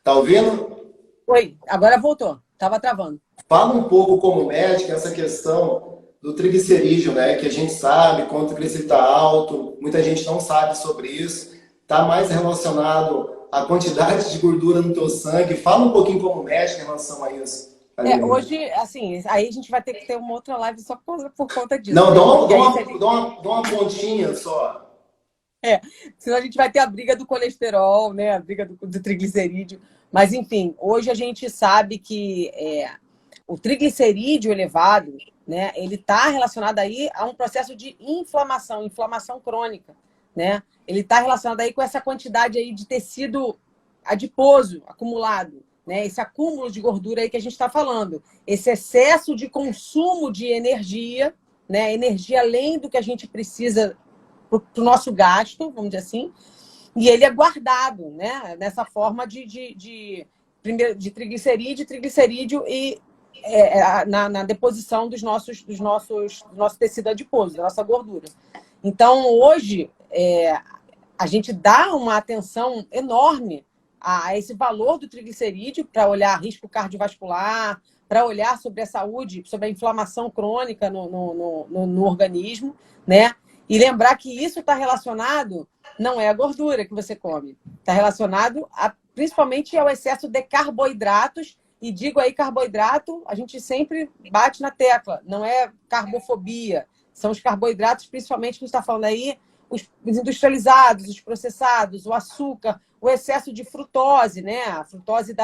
Tá ouvindo? Oi, agora voltou. Tava travando. Fala um pouco como médico essa questão do triglicerídeo, né? Que a gente sabe quando o triglicerídeo está alto, muita gente não sabe sobre isso. Está mais relacionado à quantidade de gordura no teu sangue. Fala um pouquinho como médico em relação a isso. Hoje, assim, aí a gente vai ter que ter uma outra live só por conta disso. Não, né? dá uma pontinha só. Senão a gente vai ter a briga do colesterol, né? A briga do triglicerídeo. Mas, enfim, hoje a gente sabe que o triglicerídeo elevado, né? Ele está relacionado aí a um processo de inflamação crônica, né? Ele está relacionado aí com essa quantidade aí de tecido adiposo acumulado, né? Esse acúmulo de gordura aí que a gente está falando. Esse excesso de consumo de energia, né? Energia além do que a gente precisa para o nosso gasto, vamos dizer assim, e ele é guardado, né? Nessa forma primeiro, de triglicerídeo e na deposição do nosso tecido adiposo, da nossa gordura. Então, hoje, a gente dá uma atenção enorme a esse valor do triglicerídeo para olhar risco cardiovascular, para olhar sobre a saúde, sobre a inflamação crônica no organismo, né? E lembrar que isso está relacionado, não é a gordura que você come, está relacionado principalmente ao excesso de carboidratos. E digo aí carboidrato, a gente sempre bate na tecla, não é carbofobia, são os carboidratos, principalmente que a gente está falando aí, os industrializados, os processados, o açúcar, o excesso de frutose, né? A frutose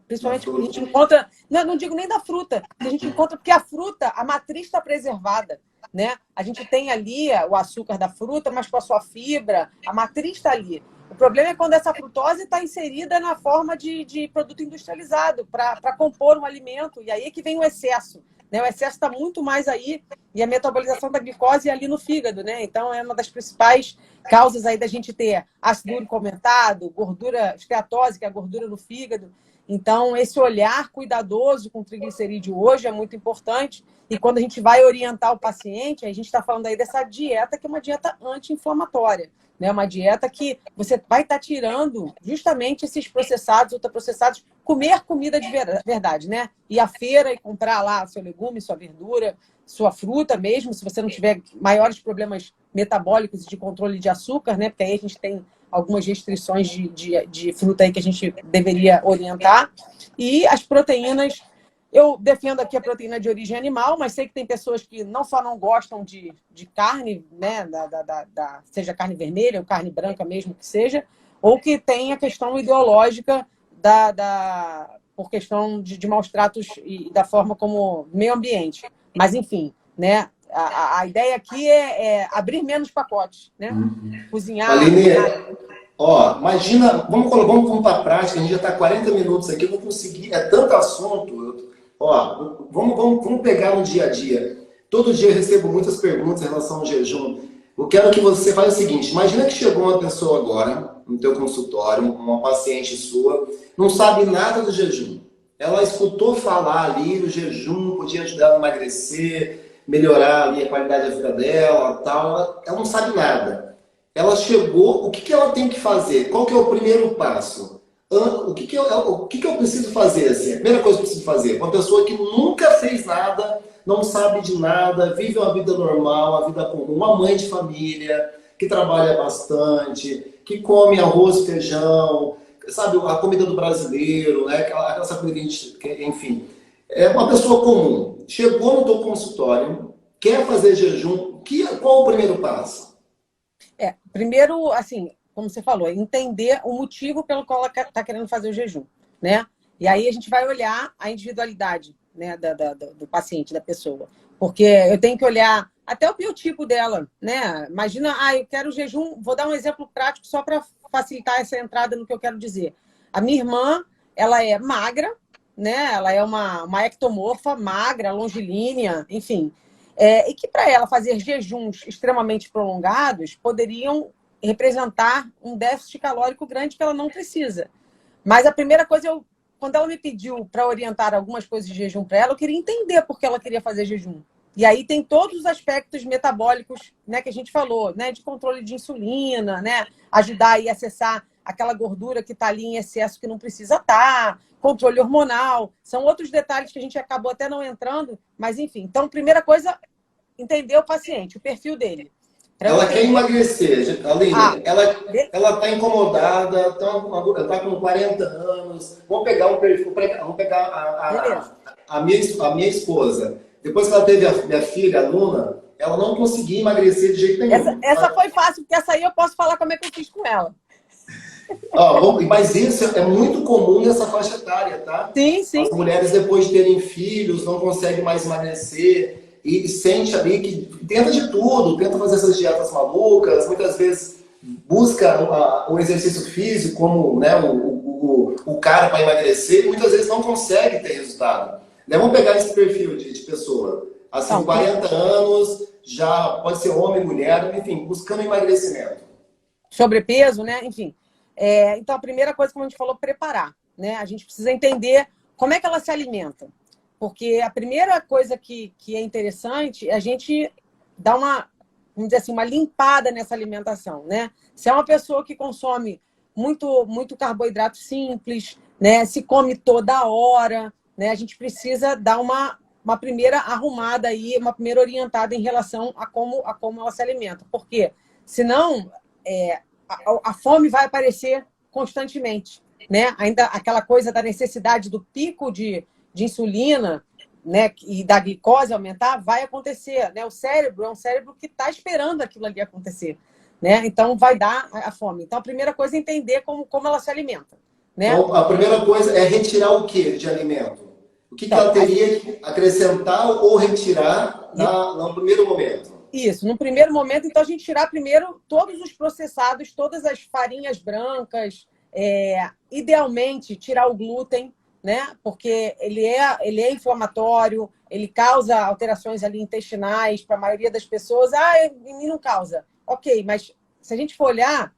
principalmente que a gente encontra, não digo nem da fruta, a gente encontra porque a fruta, a matriz está preservada, né? A gente tem ali o açúcar da fruta, mas com a sua fibra, a matriz está ali. O problema é quando essa frutose está inserida na forma de produto industrializado para compor um alimento, e aí é que vem o excesso. né? O excesso está muito mais aí, e a metabolização da glicose é ali no fígado, né? Então, é uma das principais causas aí da gente ter ácido úrico aumentado, gordura, esteatose, que é a gordura no fígado. Então, esse olhar cuidadoso com o triglicerídeo hoje é muito importante. E quando a gente vai orientar o paciente, a gente está falando aí dessa dieta, que é uma dieta anti-inflamatória, né? Uma dieta que você vai estar tirando justamente esses processados, ultraprocessados, comer comida de verdade, né? Ir à feira e comprar lá seu legume, sua verdura, sua fruta mesmo, se você não tiver maiores problemas metabólicos e de controle de açúcar, né? Porque aí a gente tem algumas restrições de fruta aí que a gente deveria orientar. E as proteínas, eu defendo aqui a proteína de origem animal, mas sei que tem pessoas que não só não gostam de carne, né? Seja carne vermelha ou carne branca mesmo que seja, ou que tem a questão ideológica por questão de maus tratos e da forma como meio ambiente. Mas, enfim, né? A ideia aqui é abrir menos pacotes, né? Cozinhar. Aline, ó, imagina, vamos para a prática, a gente já está 40 minutos aqui, eu não consegui, é tanto assunto. Ó, vamos pegar no dia a dia. Todo dia eu recebo muitas perguntas em relação ao jejum. Eu quero que você faça o seguinte, imagina que chegou uma pessoa agora, no teu consultório, uma paciente sua, não sabe nada do jejum. Ela escutou falar ali do jejum, podia ajudar a emagrecer, melhorar ali a qualidade da vida dela, tal. Ela não sabe nada. Ela chegou, o que ela tem que fazer? Qual que é o primeiro passo? O que eu preciso fazer? Assim? A primeira coisa que eu preciso fazer, uma pessoa que nunca fez nada, não sabe de nada, vive uma vida normal, uma vida comum, uma mãe de família, que trabalha bastante, que come arroz, feijão, sabe, a comida do brasileiro, né? Essa comida, enfim. É uma pessoa comum. Chegou no teu consultório, quer fazer jejum, qual o primeiro passo? Primeiro, assim, como você falou, entender o motivo pelo qual ela está querendo fazer o jejum, né? E aí a gente vai olhar a individualidade, né, do paciente, da pessoa. Porque eu tenho que olhar até o biotipo dela, né? Imagina, eu quero jejum, vou dar um exemplo prático só para facilitar essa entrada no que eu quero dizer. A minha irmã, ela é magra, né? Ela é uma ectomorfa, magra, longilínea, enfim. E que para ela fazer jejuns extremamente prolongados poderiam representar um déficit calórico grande que ela não precisa. Mas a primeira coisa, quando ela me pediu para orientar algumas coisas de jejum para ela, eu queria entender por que ela queria fazer jejum. E aí tem todos os aspectos metabólicos, né, que a gente falou, né, de controle de insulina, né, ajudar a acessar aquela gordura que está ali em excesso que não precisa estar, controle hormonal, são outros detalhes que a gente acabou até não entrando, mas enfim. Então, primeira coisa, entender o paciente, o perfil dele. Ela quer emagrecer, Aline, ela está incomodada, está com 40 anos, vamos pegar um perfil, vamos pegar a minha esposa. Depois que ela teve a minha filha, a Luna, ela não conseguia emagrecer de jeito nenhum. Essa foi fácil, porque essa aí eu posso falar como é que eu fiz com ela. Mas isso é muito comum nessa faixa etária, tá? Sim, sim. As mulheres, depois de terem filhos, não conseguem mais emagrecer e sente ali que tenta de tudo, tenta fazer essas dietas malucas, muitas vezes busca o exercício físico como, né, o cara para emagrecer e muitas vezes não consegue ter resultado. Vamos pegar esse perfil de pessoa, assim, 40 anos, já pode ser homem, mulher, enfim, buscando emagrecimento. Sobrepeso, né? Enfim. Então, a primeira coisa, como a gente falou, preparar, né? A gente precisa entender como é que ela se alimenta. Porque a primeira coisa que é interessante é a gente dar vamos dizer assim, uma limpada nessa alimentação, né? Se é uma pessoa que consome muito carboidrato simples, né? Se come toda hora, né? A gente precisa dar uma primeira arrumada aí, uma primeira orientada em relação a como ela se alimenta. Porque senão a fome vai aparecer constantemente, né? Ainda aquela coisa da necessidade do pico de insulina, né, e da glicose aumentar, vai acontecer, né? O cérebro é um cérebro que está esperando aquilo ali acontecer, né? Então vai dar a fome. Então a primeira coisa é entender como ela se alimenta, né? Então, a primeira coisa é retirar o que de alimento? O que ela teria que acrescentar ou retirar no primeiro momento? Isso, no primeiro momento, então a gente tirar primeiro todos os processados, todas as farinhas brancas, idealmente tirar o glúten, né? Porque ele é inflamatório, ele causa alterações ali intestinais para a maioria das pessoas. Em mim não causa. Ok, mas se a gente for olhar,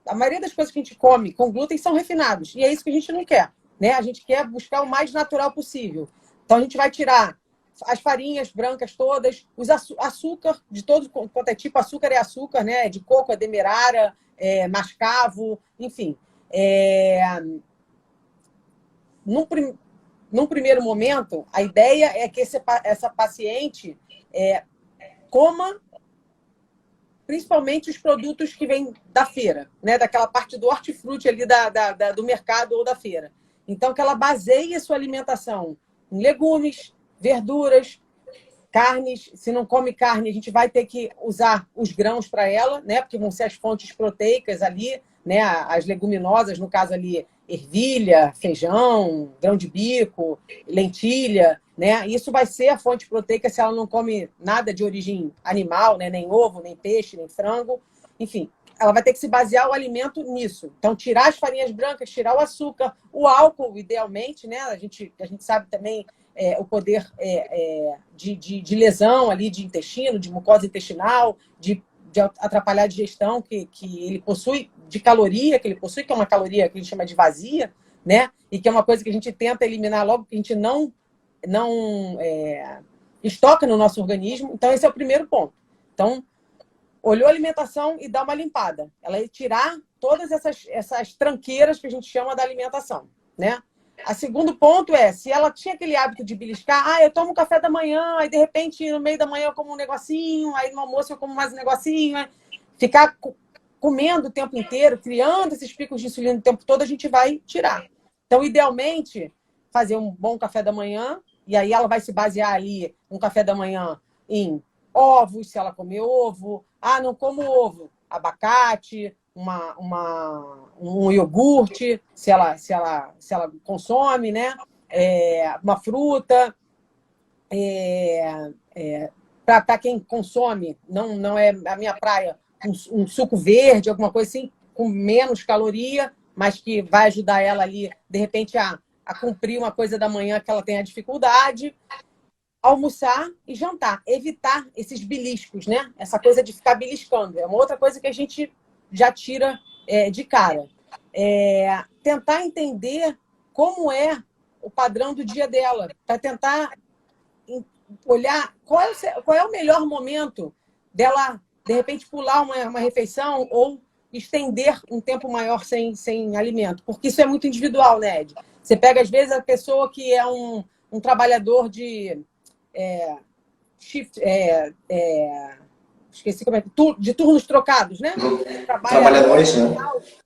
a maioria das coisas que a gente come com glúten são refinados. E é isso que a gente não quer, né? A gente quer buscar o mais natural possível. Então, a gente vai tirar as farinhas brancas todas, os açúcar de todo quanto é tipo. Açúcar é açúcar, né? De coco, é demerara, é mascavo, enfim. Num primeiro momento, a ideia é que essa paciente coma principalmente os produtos que vêm da feira, né? Daquela parte do hortifruti ali do mercado ou da feira. Então, que ela baseie a sua alimentação em legumes, verduras, carnes. Se não come carne, a gente vai ter que usar os grãos para ela, né? Porque vão ser as fontes proteicas ali, né? As leguminosas, no caso ali, ervilha, feijão, grão de bico, lentilha, né? Isso vai ser a fonte proteica se ela não come nada de origem animal, né? Nem ovo, nem peixe, nem frango. Enfim, ela vai ter que se basear o alimento nisso. Então, tirar as farinhas brancas, tirar o açúcar, o álcool, idealmente, né? A gente sabe também o poder de lesão ali de intestino, de mucosa intestinal, de atrapalhar a digestão que ele possui, de caloria que ele possui, que é uma caloria que a gente chama de vazia, né? E que é uma coisa que a gente tenta eliminar logo, que a gente não estoca no nosso organismo. Então, esse é o primeiro ponto. Então, olhou a alimentação e dá uma limpada. Ela é tirar todas essas tranqueiras que a gente chama da alimentação, né? O segundo ponto é, se ela tinha aquele hábito de beliscar, eu tomo café da manhã, aí de repente no meio da manhã eu como um negocinho, aí no almoço eu como mais um negocinho, né? Ficar comendo o tempo inteiro, criando esses picos de insulina o tempo todo, a gente vai tirar. Então, idealmente, fazer um bom café da manhã, e aí ela vai se basear ali, um café da manhã, em ovos, se ela comer ovo. Não como ovo. Abacate, um iogurte, se ela consome, né? Uma fruta. Para quem consome, não é a minha praia, um suco verde, alguma coisa assim, com menos caloria, mas que vai ajudar ela ali, de repente, a cumprir uma coisa da manhã que ela tenha dificuldade. Almoçar e jantar. Evitar esses beliscos, né? Essa coisa de ficar beliscando. É uma outra coisa que a gente já tira de cara. Tentar entender como é o padrão do dia dela, para tentar olhar qual é o melhor momento dela, de repente, pular uma refeição ou estender um tempo maior sem alimento. Porque isso é muito individual, né, Ed? Você pega, às vezes, a pessoa que é um trabalhador de esqueci como é, de turnos trocados, né? Trabalha à noite, né?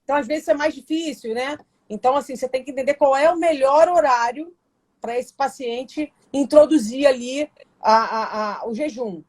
Então, às vezes, é mais difícil, né? Então, assim, você tem que entender qual é o melhor horário para esse paciente introduzir ali o jejum.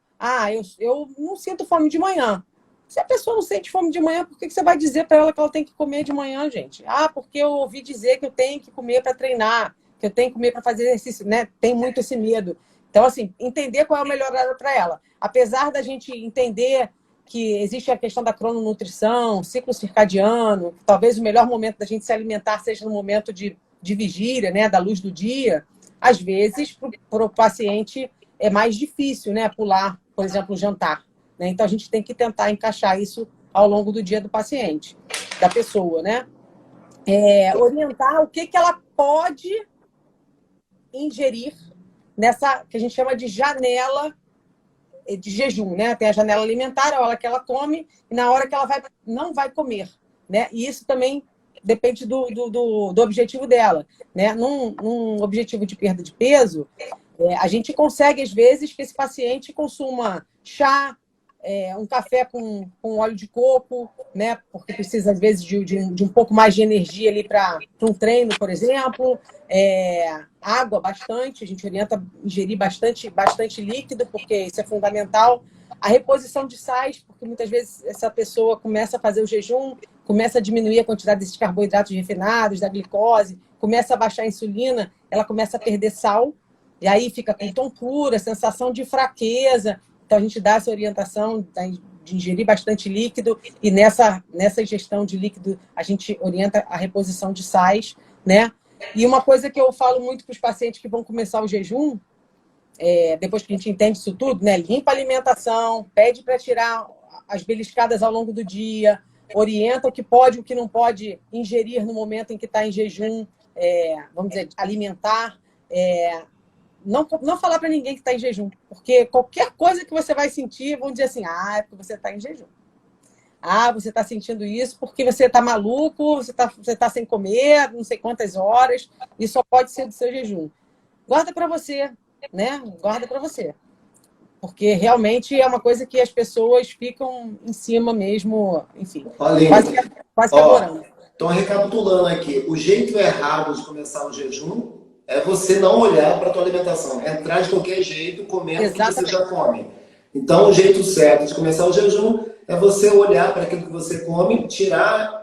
Eu não sinto fome de manhã. Se a pessoa não sente fome de manhã, por que você vai dizer para ela que ela tem que comer de manhã, gente? Porque eu ouvi dizer que eu tenho que comer para treinar, que eu tenho que comer para fazer exercício, né? Tem muito esse medo. Então, assim, entender qual é o melhor horário para ela. Apesar da gente entender que existe a questão da crononutrição, ciclo circadiano, talvez o melhor momento da gente se alimentar seja no momento de vigília, né, da luz do dia, às vezes, para o paciente é mais difícil, né, pular, por exemplo, o jantar. Né? Então, a gente tem que tentar encaixar isso ao longo do dia do paciente, da pessoa, né? Orientar o que ela pode ingerir nessa que a gente chama de janela de jejum, né? Tem a janela alimentar, a hora que ela come e na hora que ela não vai comer, né? E isso também depende do objetivo dela, né? Num objetivo de perda de peso, a gente consegue, às vezes, que esse paciente consuma chá, um café com óleo de coco, né? Porque precisa, às vezes, de um pouco mais de energia ali para um treino, por exemplo. Água bastante, a gente orienta a ingerir bastante líquido, porque isso é fundamental. A reposição de sais, porque muitas vezes essa pessoa começa a fazer o jejum, começa a diminuir a quantidade desses carboidratos refinados, da glicose, começa a baixar a insulina, ela começa a perder sal, e aí fica com tontura, sensação de fraqueza. Então, a gente dá essa orientação de ingerir bastante líquido e nessa ingestão de líquido a gente orienta a reposição de sais, né? E uma coisa que eu falo muito para os pacientes que vão começar o jejum, depois que a gente entende isso tudo, né? Limpa a alimentação, pede para tirar as beliscadas ao longo do dia, orienta o que pode e o que não pode ingerir no momento em que está em jejum, vamos dizer, alimentar. Não falar para ninguém que está em jejum, porque qualquer coisa que você vai sentir, vão dizer assim, é porque você está em jejum. Você está sentindo isso porque você está maluco, você tá sem comer, não sei quantas horas, e só pode ser do seu jejum. Guarda para você, né? Guarda para você. Porque realmente é uma coisa que as pessoas ficam em cima mesmo, enfim, quase que adorando. Então, recapitulando aqui, o jeito errado de começar o jejum é você não olhar para a tua alimentação, entrar de qualquer jeito, comendo o que você já come. Então, o jeito certo de começar o jejum é você olhar para aquilo que você come, tirar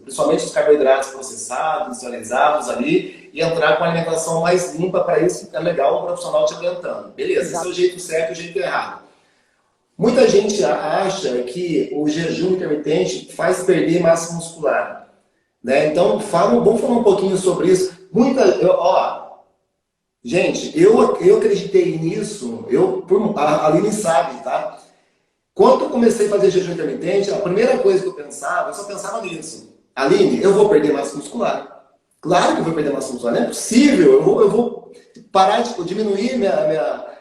principalmente os carboidratos processados, industrializados ali, e entrar com a alimentação mais limpa. Para isso é legal o profissional te orientando. Beleza, esse é o jeito certo e o jeito errado. Muita gente acha que o jejum intermitente faz perder massa muscular, né? Então, vamos falar um pouquinho sobre isso. Gente, eu acreditei nisso, a Aline sabe, tá? Quando eu comecei a fazer jejum intermitente, a primeira coisa que eu só pensava nisso. Aline, eu vou perder massa muscular. Claro que eu vou perder massa muscular, não é possível. Eu vou parar de diminuir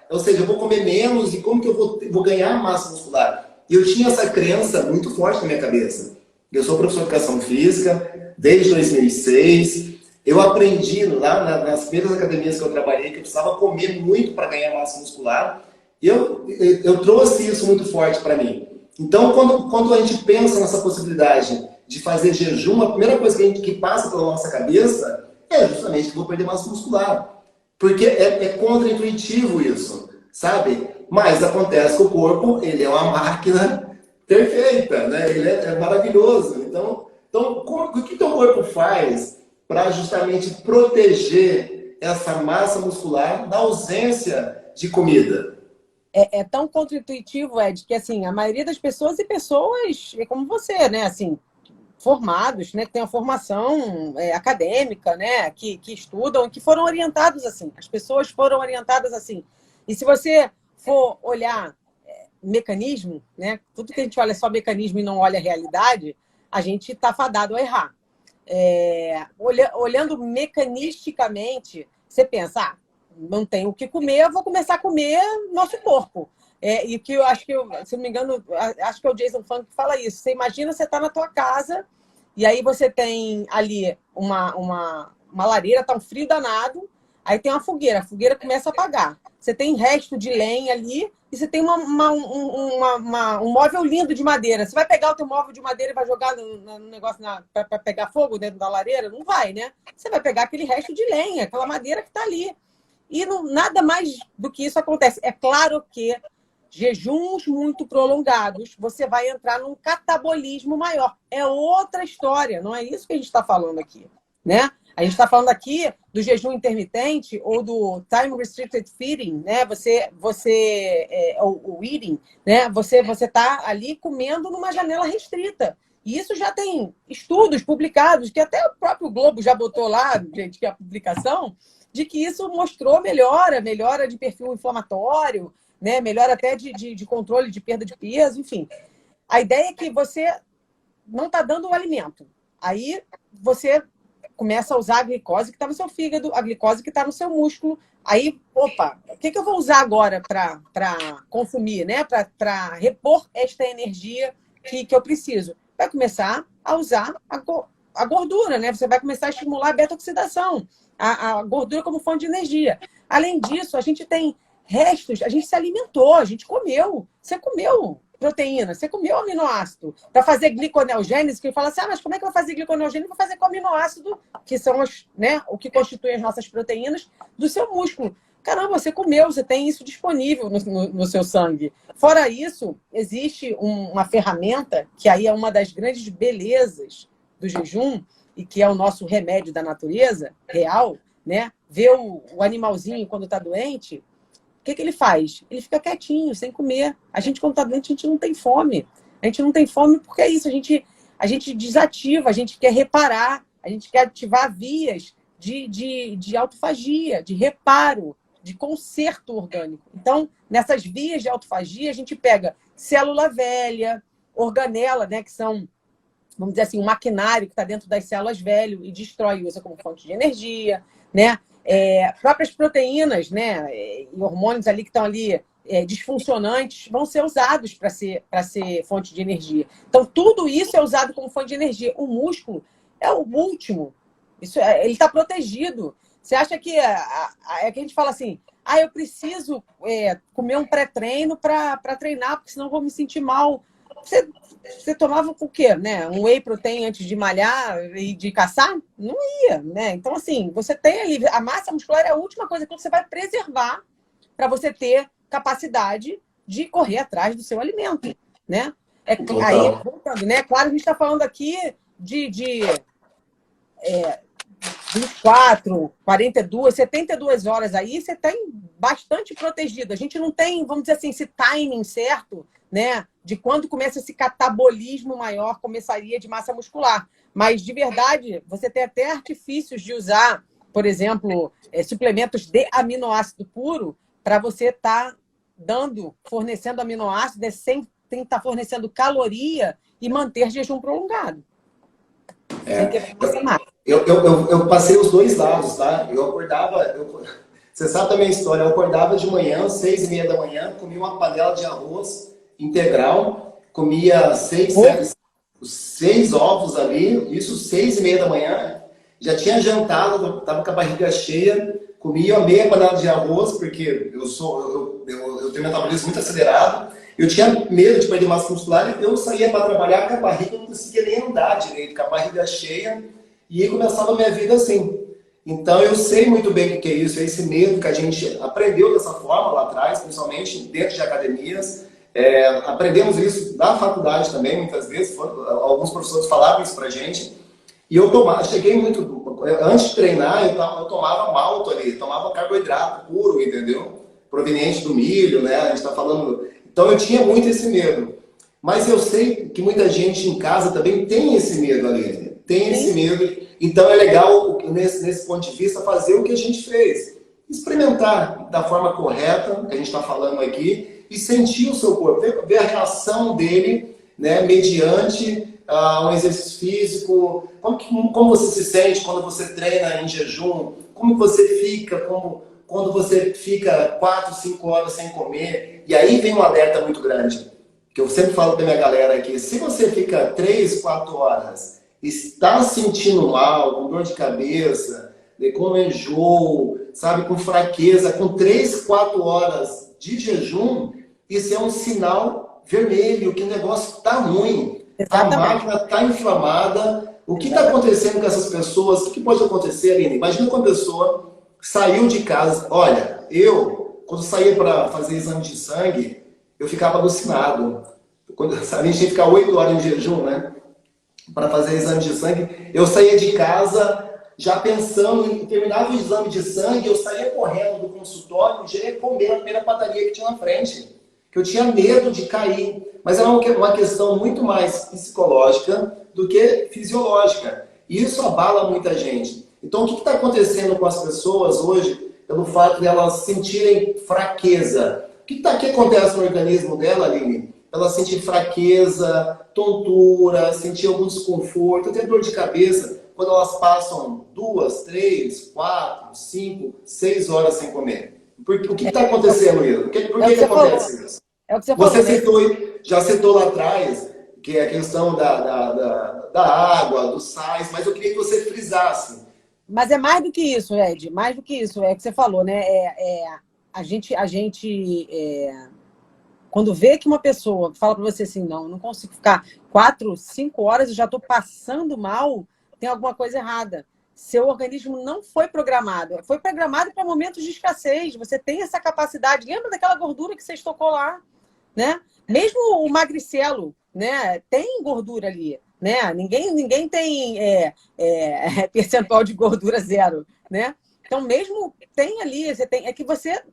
ou seja, eu vou comer menos e como que eu vou ganhar massa muscular? E eu tinha essa crença muito forte na minha cabeça. Eu sou professor de educação física desde 2006. Eu aprendi lá nas primeiras academias que eu trabalhei que eu precisava comer muito para ganhar massa muscular. E eu trouxe isso muito forte para mim. Então, quando a gente pensa nessa possibilidade de fazer jejum, a primeira coisa que passa pela nossa cabeça é justamente que eu vou perder massa muscular. Porque é contra-intuitivo isso, sabe? Mas acontece que o corpo, ele é uma máquina perfeita, né? Ele é maravilhoso. Então o que o corpo faz para justamente proteger essa massa muscular da ausência de comida? É tão contra-intuitivo, Ed, que assim, a maioria das pessoas como você, né? Assim, formados, né? Que têm uma formação acadêmica, né? Que estudam, que foram orientados assim. As pessoas foram orientadas assim. E se você for olhar mecanismo, né? Tudo que a gente olha é só mecanismo e não olha a realidade, a gente está fadado a errar. Olhando mecanisticamente, você pensa, não tenho o que comer, eu vou começar a comer nosso corpo. E que eu acho que, se não me engano, acho que é o Jason Funk que fala isso. Você imagina, você está na tua casa e aí você tem ali uma lareira, tá um frio danado, aí tem uma fogueira, a fogueira começa a apagar. Você tem resto de lenha ali e você tem um móvel lindo de madeira. Você vai pegar o teu móvel de madeira e vai jogar no negócio para pegar fogo dentro da lareira? Não vai, né? Você vai pegar aquele resto de lenha, aquela madeira que está ali. E nada mais do que isso acontece. É claro que jejuns muito prolongados, você vai entrar num catabolismo maior. É outra história, não é isso que a gente está falando aqui, né? A gente está falando aqui do jejum intermitente ou do time restricted feeding, né? O eating, né? Você está ali comendo numa janela restrita. E isso já tem estudos publicados, que até o próprio Globo já botou lá, gente, que é a publicação, de que isso mostrou melhora de perfil inflamatório, né? Melhora até de controle de perda de peso, enfim. A ideia é que você não está dando o alimento. Aí você começa a usar a glicose que está no seu fígado, a glicose que está no seu músculo. Aí, opa, o que eu vou usar agora para consumir, né? Para repor esta energia que eu preciso? Vai começar a usar a gordura, né? Você vai começar a estimular a beta-oxidação, a gordura como fonte de energia. Além disso, a gente tem restos, a gente se alimentou, a gente comeu. Você comeu proteína, você comeu aminoácido para fazer gliconeogênese, que fala assim, mas como é que eu vou fazer gliconeogênese? Vou fazer com aminoácido, que são o que constitui as nossas proteínas, do seu músculo. Caramba, você comeu, você tem isso disponível no seu sangue. Fora isso, existe uma ferramenta, que aí é uma das grandes belezas do jejum, e que é o nosso remédio da natureza real, né? Ver o animalzinho quando está doente, o que ele faz? Ele fica quietinho, sem comer. A gente, quando está doente, a gente não tem fome. A gente não tem fome porque é isso. A gente desativa, a gente quer reparar, a gente quer ativar vias de autofagia, de reparo, de conserto orgânico. Então, nessas vias de autofagia, a gente pega célula velha, organela, né, que são, vamos dizer assim, um maquinário que está dentro das células velho e destrói e usa como fonte de energia, né? Próprias proteínas, né, e hormônios ali que estão ali disfuncionantes vão ser usados para ser fonte de energia. Então, tudo isso é usado como fonte de energia. O músculo é o último. Ele está protegido. Você acha que é que a gente fala assim, eu preciso comer um pré-treino para treinar, porque senão eu vou me sentir mal. Você tomava o quê? Né? Um whey protein antes de malhar e de caçar? Não ia, né? Então, assim, você tem ali... A massa muscular é a última coisa que você vai preservar para você ter capacidade de correr atrás do seu alimento, né? Aí, voltando, né? Claro, a gente está falando aqui de 24, 42, 72 horas aí, você tem bastante protegido. A gente não tem, vamos dizer assim, esse timing certo, né? De quando começa esse catabolismo maior, começaria de massa muscular. Mas, de verdade, você tem até artifícios de usar, por exemplo, suplementos de aminoácido puro para você estar fornecendo aminoácidos sem estar fornecendo caloria e manter jejum prolongado. Eu passei os dois lados, tá? Eu acordava... Você sabe da minha história, eu acordava de manhã, 6h30 da manhã, comia uma panela de arroz integral, comia 6 ovos ali, isso 6h30 da manhã, já tinha jantado, estava com a barriga cheia, comia meia panela de arroz, porque eu tenho metabolismo muito acelerado, eu tinha medo de perder massa muscular, eu saía para trabalhar com a barriga, eu não conseguia nem andar direito, com a barriga cheia, e aí começava a minha vida assim. Então, eu sei muito bem o que é isso, esse medo que a gente aprendeu dessa forma lá atrás, principalmente dentro de academias. Aprendemos isso na faculdade também, muitas vezes. Alguns professores falavam isso pra gente. E eu cheguei muito... Antes de treinar, eu tomava malto ali, tomava carboidrato puro, entendeu? Proveniente do milho, né? A gente tá falando... Então, eu tinha muito esse medo. Mas eu sei que muita gente em casa também tem esse medo ali. Tem esse medo. Então, é legal, nesse ponto de vista, fazer o que a gente fez. Experimentar da forma correta, que a gente está falando aqui, e sentir o seu corpo, ver a reação dele, né, mediante um exercício físico, como você se sente quando você treina em jejum, como você fica quando você fica 4, 5 horas sem comer. E aí vem um alerta muito grande, que eu sempre falo para minha galera aqui, se você fica 3, 4 horas, está sentindo mal, com dor de cabeça, com enjoo, sabe, com fraqueza, com 3, 4 horas de jejum, isso é um sinal vermelho, que o negócio está ruim. Exatamente. A máquina está inflamada. O que está acontecendo com essas pessoas? O que pode acontecer, Aline? Imagina que uma pessoa saiu de casa. Olha, quando saía para fazer exame de sangue, eu ficava alucinado. A gente tinha que ficar 8 horas em jejum, né? Para fazer exame de sangue. Eu saía de casa já pensando em terminar o exame de sangue, eu saía correndo do consultório, já ia comer a primeira padaria que tinha na frente. Que eu tinha medo de cair. Mas era uma questão muito mais psicológica do que fisiológica. E isso abala muita gente. Então, o que está acontecendo com as pessoas hoje, pelo fato de elas sentirem fraqueza? O que acontece no organismo dela, Aline? Ela sente fraqueza, tontura, sentir algum desconforto, até dor de cabeça, quando elas passam 2, 3, 4, 5, 6 horas sem comer. O que está acontecendo, Ida? Por que acontece isso? É o que você falou. Você já citou lá atrás, que é a questão da água, dos sais, mas eu queria que você frisasse. Mas é mais do que isso, Ed, mais do que isso, é o que você falou, né? A gente quando vê que uma pessoa fala para você assim, não consigo ficar 4, 5 horas e já estou passando mal, tem alguma coisa errada. Seu organismo não foi programado. Foi programado para momentos de escassez. Você tem essa capacidade. Lembra daquela gordura que você estocou lá? Né? Mesmo o magricelo, né? Tem gordura ali. Né? Ninguém tem percentual de gordura 0. Né? Então, mesmo tem ali, é que você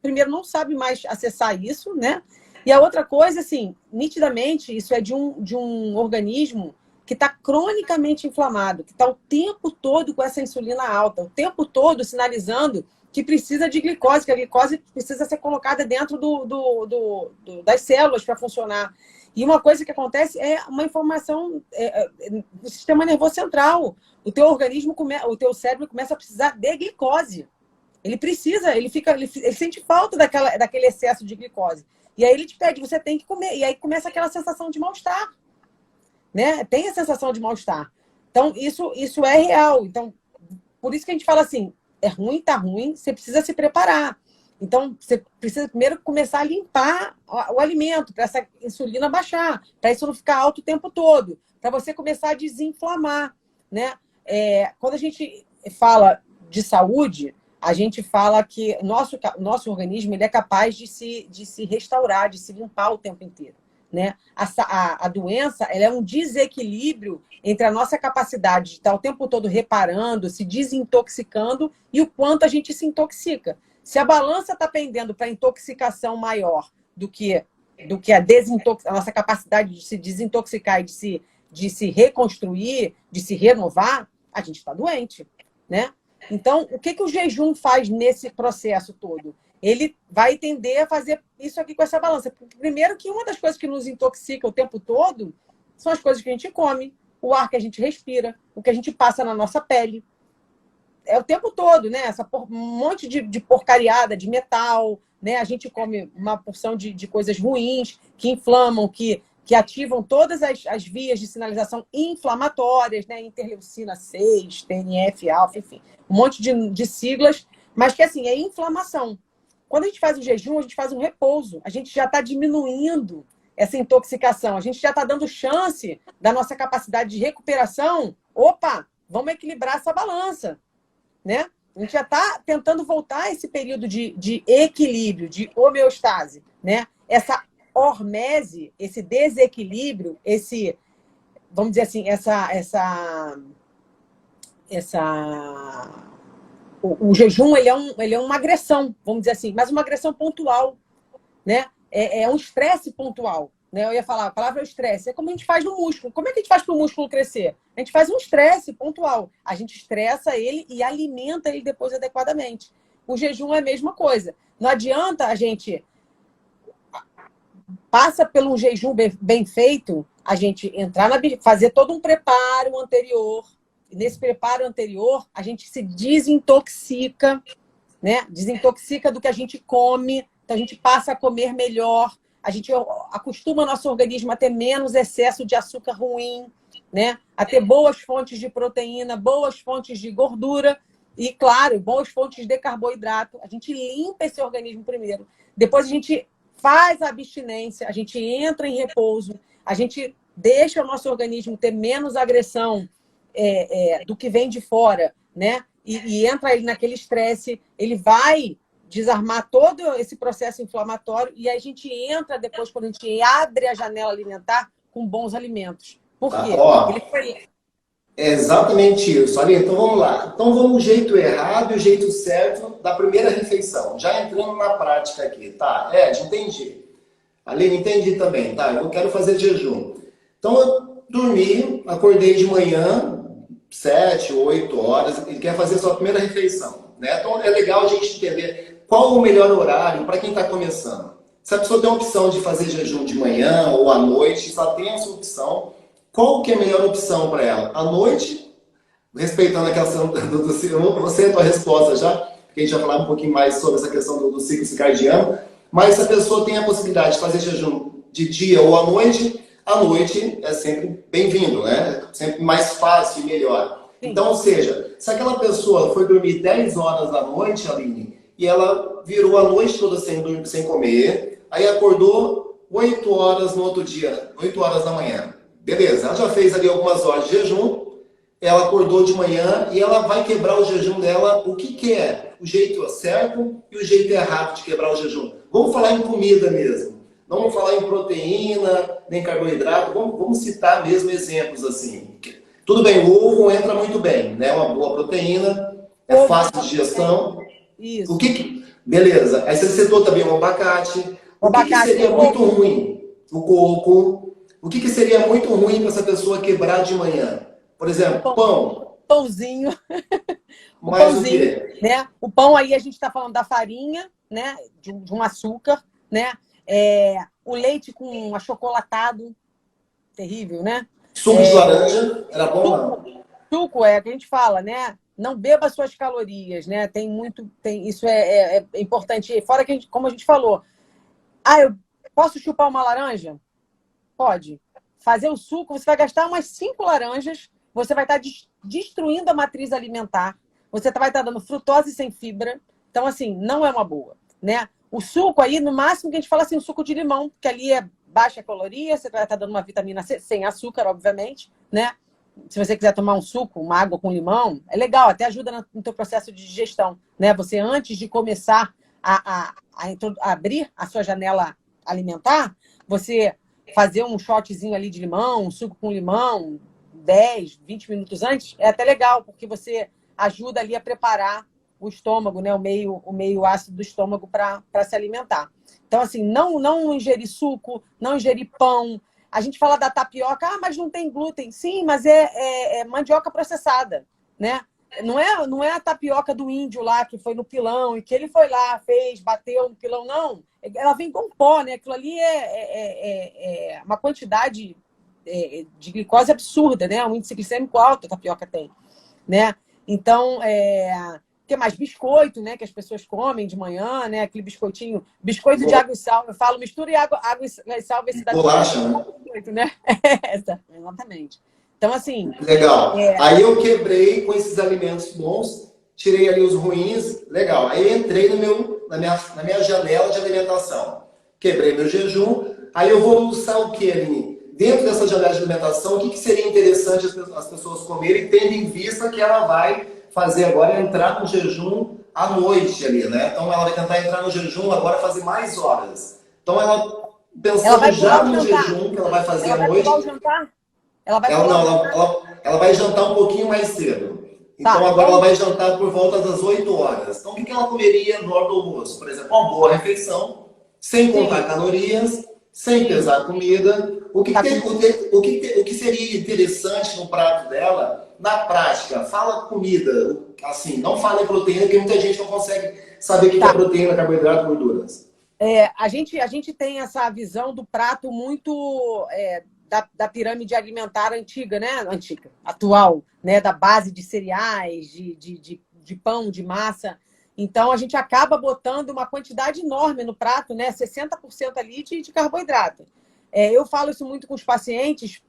primeiro não sabe mais acessar isso, né? E a outra coisa, assim, nitidamente, isso é de um organismo que está cronicamente inflamado, que está o tempo todo com essa insulina alta, o tempo todo sinalizando que precisa de glicose, que a glicose precisa ser colocada dentro das células para funcionar. E uma coisa que acontece é uma informação do sistema nervoso central. O teu organismo, o teu cérebro começa a precisar de glicose. Ele precisa, ele sente falta daquele excesso de glicose. E aí ele te pede, você tem que comer. E aí começa aquela sensação de mal-estar. Né? Tem a sensação de mal-estar. Então, isso é real. Então, por isso que a gente fala assim, é ruim, tá ruim, você precisa se preparar. Então, você precisa primeiro começar a limpar o alimento, para essa insulina baixar, para isso não ficar alto o tempo todo, para você começar a desinflamar, né? Quando a gente fala de saúde, a gente fala que nosso organismo ele é capaz de se restaurar, de se limpar o tempo inteiro. Né? A doença ela é um desequilíbrio entre a nossa capacidade de estar o tempo todo reparando, se desintoxicando e o quanto a gente se intoxica. Se a balança está pendendo para intoxicação maior do que a nossa capacidade de se desintoxicar e de se reconstruir, de se renovar, a gente está doente. Né? Então, o que o jejum faz nesse processo todo? Ele vai tender a fazer isso aqui com essa balança. Primeiro que uma das coisas que nos intoxica o tempo todo são as coisas que a gente come, o ar que a gente respira, o que a gente passa na nossa pele. É o tempo todo, né? Um monte de porcariada, de metal, né? A gente come uma porção de coisas ruins que inflamam, que ativam todas as vias de sinalização inflamatórias, né? Interleucina 6, TNF-alfa, enfim. Um monte de siglas, mas que, assim, é inflamação. Quando a gente faz o jejum, a gente faz um repouso. A gente já está diminuindo essa intoxicação. A gente já está dando chance da nossa capacidade de recuperação. Opa, vamos equilibrar essa balança. Né? A gente já está tentando voltar a esse período de equilíbrio, de homeostase. Né? Essa hormese, esse desequilíbrio, vamos dizer assim, o jejum ele é uma agressão, vamos dizer assim, mas uma agressão pontual, né? É um estresse pontual, né? Eu ia falar, a palavra é estresse, é como a gente faz no músculo. Como é que a gente faz para o músculo crescer? A gente faz um estresse pontual. A gente estressa ele e alimenta ele depois adequadamente. O jejum é a mesma coisa. Não adianta a gente passa pelo jejum bem feito, a gente fazer todo um preparo anterior. E nesse preparo anterior, a gente se desintoxica, né? Desintoxica do que a gente come, então a gente passa a comer melhor, a gente acostuma nosso organismo a ter menos excesso de açúcar ruim, né? A ter boas fontes de proteína, boas fontes de gordura e, claro, boas fontes de carboidrato. A gente limpa esse organismo primeiro. Depois a gente faz a abstinência, a gente entra em repouso, a gente deixa o nosso organismo ter menos agressão do que vem de fora, né? E entra ele naquele estresse, ele vai desarmar todo esse processo inflamatório e a gente entra depois, quando a gente abre a janela alimentar, com bons alimentos. Por quê? É exatamente isso. Ali, então vamos lá. Então vamos o jeito errado e o jeito certo da primeira refeição. Já entrando na prática aqui, tá? Entendi. Aline, entendi também, tá? Eu quero fazer jejum. Então eu dormi, acordei de manhã, 7, 8 horas, ele quer fazer a sua primeira refeição. Né? Então é legal a gente entender qual o melhor horário para quem está começando. Se a pessoa tem a opção de fazer jejum de manhã ou à noite, só tem essa opção, qual que é a melhor opção para ela? À noite, respeitando a questão do ciclo, você é a tua resposta já, porque a gente vai falar um pouquinho mais sobre essa questão do ciclo circadiano, mas se a pessoa tem a possibilidade de fazer jejum de dia ou à noite é sempre bem-vindo, né? Sempre mais fácil e melhor. Então, ou seja, se aquela pessoa foi dormir 10 horas da noite, Aline, e ela virou a noite toda sem comer, aí acordou 8 horas no outro dia, 8 horas da manhã. Beleza, ela já fez ali algumas horas de jejum, ela acordou de manhã e ela vai quebrar o jejum dela. O que é o jeito certo e o jeito errado de quebrar o jejum? Vamos falar em comida mesmo. Não vamos falar em proteína, nem carboidrato, vamos citar mesmo exemplos assim. Tudo bem, o ovo entra muito bem, né? Uma boa proteína, é fácil de digestão. Isso. Beleza. Aí você citou também o abacate. O que seria muito ruim? O coco, O que seria muito ruim para essa pessoa quebrar de manhã? Por exemplo, pão. Pãozinho. O Mais o pãozinho, quê? né? O pão aí a gente está falando da farinha, né? De um açúcar, né? O leite com achocolatado, terrível, né? Suco de laranja, era bom Suco, não? suco é o que a gente fala, né? Não beba suas calorias, né? Isso é importante. Fora que como a gente falou, eu posso chupar uma laranja? Pode. Fazer o suco, você vai gastar umas 5 laranjas, você vai estar destruindo a matriz alimentar, você vai estar dando frutose sem fibra. Então, assim, não é uma boa, né? O suco aí, no máximo que a gente fala assim, o suco de limão, que ali é baixa caloria, você vai estar dando uma vitamina C, sem açúcar, obviamente, né? Se você quiser tomar um suco, uma água com limão, é legal, até ajuda no teu processo de digestão, né? Você, antes de começar a abrir a sua janela alimentar, você fazer um shotzinho ali de limão, um suco com limão, 10, 20 minutos antes, é até legal, porque você ajuda ali a preparar o estômago, né? O meio ácido do estômago para se alimentar. Então, assim, não ingerir suco, não ingerir pão. A gente fala da tapioca, mas não tem glúten. Sim, mas é mandioca processada, né? Não é a tapioca do índio lá que foi no pilão e que ele foi lá, fez, bateu no pilão, não. Ela vem com pó, né? Aquilo ali é uma quantidade de glicose absurda, né? Um índice glicêmico alto a tapioca tem, né? Então, que mais? Biscoito, né? Que as pessoas comem de manhã, né? Aquele biscoitinho, biscoito de água e sal. Eu falo, misture água e sal, vê se dá Bolacha, né? biscoito, né? Exatamente. Então, assim. Legal. Aí eu quebrei com esses alimentos bons, tirei ali os ruins, legal. Aí entrei na minha janela de alimentação. Quebrei meu jejum, aí eu vou usar o que, Aline? Dentro dessa janela de alimentação, o que seria interessante as pessoas comerem, tendo em vista que ela vai fazer agora entrar no jejum à noite ali, né? Então ela vai tentar entrar no jejum agora fazer mais horas. Então ela, pensando já no jejum que ela vai fazer à noite, pular o jantar? Ela vai ela, pular o não, jantar? ela vai jantar um pouquinho mais cedo. Então Tá, agora então. ela vai jantar por volta das 8 horas. Então o que ela comeria no hora do almoço? Por exemplo, uma boa refeição, sem contar Sim. calorias, sem pesar a comida. O Tá o que seria interessante no prato dela, na prática? Fala comida, assim, não fala em proteína, porque muita gente não consegue saber o que é tá. proteína, carboidrato, gorduras. A gente tem essa visão do prato muito da pirâmide alimentar antiga, né? Antiga, atual, né? Da base de cereais, de pão, de massa. Então, a gente acaba botando uma quantidade enorme no prato, né? 60% ali de carboidrato. Eu falo isso muito com os pacientes,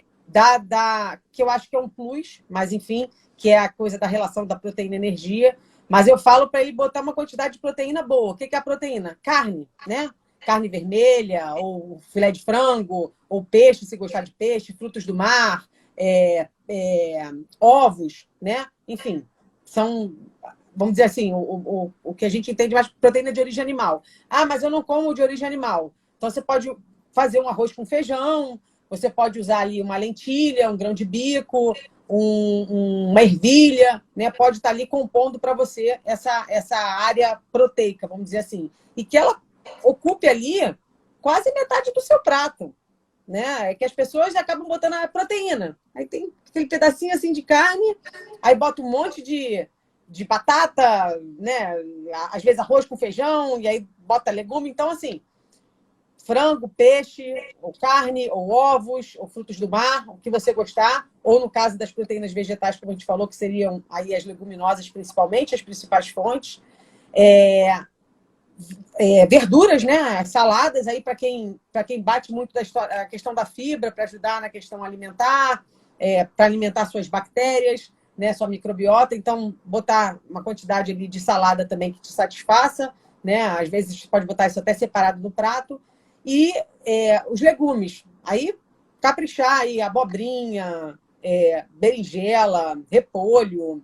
que eu acho que é um plus, mas enfim, que é a coisa da relação da proteína-energia. Mas eu falo para ele botar uma quantidade de proteína boa. O que é a proteína? Carne, né? Carne vermelha, ou filé de frango, ou peixe, se gostar de peixe, frutos do mar, ovos, né? Enfim, são, vamos dizer assim, o que a gente entende mais proteína de origem animal. Mas eu não como de origem animal. Então, você pode fazer um arroz com feijão, você pode usar ali uma lentilha, um grão de bico, uma ervilha, né? Pode estar ali compondo para você essa área proteica, vamos dizer assim. E que ela ocupe ali quase metade do seu prato, né? É que as pessoas acabam botando a proteína. Aí tem aquele pedacinho assim de carne, aí bota um monte de batata, né? Às vezes arroz com feijão, e aí bota legume. Então, assim, frango, peixe, ou carne, ou ovos, ou frutos do mar, o que você gostar, ou no caso das proteínas vegetais, como a gente falou, que seriam aí as leguminosas principalmente, as principais fontes. Verduras, né? Saladas aí para quem bate muito a questão da fibra, para ajudar na questão alimentar, para alimentar suas bactérias, né? Sua microbiota. Então, botar uma quantidade ali de salada também que te satisfaça, né? Às vezes pode botar isso até separado no prato. E os legumes. Aí, caprichar aí, abobrinha, berinjela, repolho,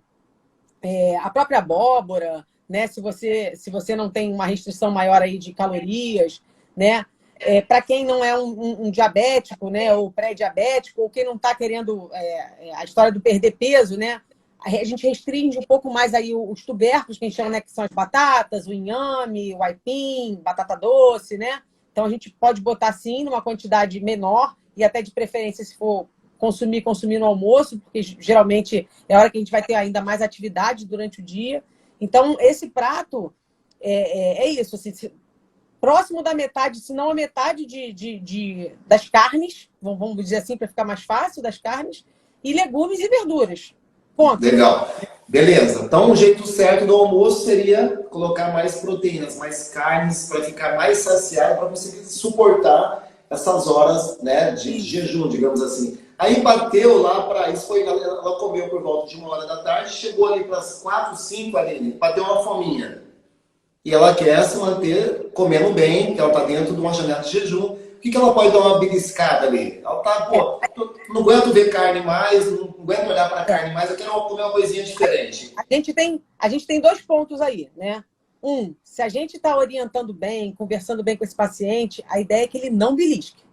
a própria abóbora, né? Se você não tem uma restrição maior aí de calorias, né? Para quem não é um diabético, né? Ou pré-diabético, ou quem não está querendo a história do perder peso, né? A gente restringe um pouco mais aí os tubérculos, que a gente chama, né? Que são as batatas, o inhame, o aipim, batata doce, né? Então, a gente pode botar, sim, numa quantidade menor e até de preferência, se for consumir no almoço, porque geralmente é a hora que a gente vai ter ainda mais atividade durante o dia. Então, esse prato é isso, assim, próximo da metade, se não a metade das carnes, vamos dizer assim, para ficar mais fácil, das carnes, e legumes e verduras. Ponto. Legal. Beleza. Então, o jeito certo do almoço seria colocar mais proteínas, mais carnes, para ficar mais saciado, para conseguir suportar essas horas, né, de jejum, digamos assim. Aí bateu lá para isso, ela comeu por volta de 1 hora da tarde, chegou ali para as 4, 5 ali, bateu uma fominha. E ela quer se manter comendo bem, que ela está dentro de uma janela de jejum. O que ela pode dar uma beliscada ali? Ela tá, pô, não aguento ver carne mais, não aguento olhar para a carne mais, eu quero comer uma coisinha diferente. A gente tem 2 pontos aí, né? Se a gente está orientando bem, conversando bem com esse paciente, a ideia é que ele não belisque.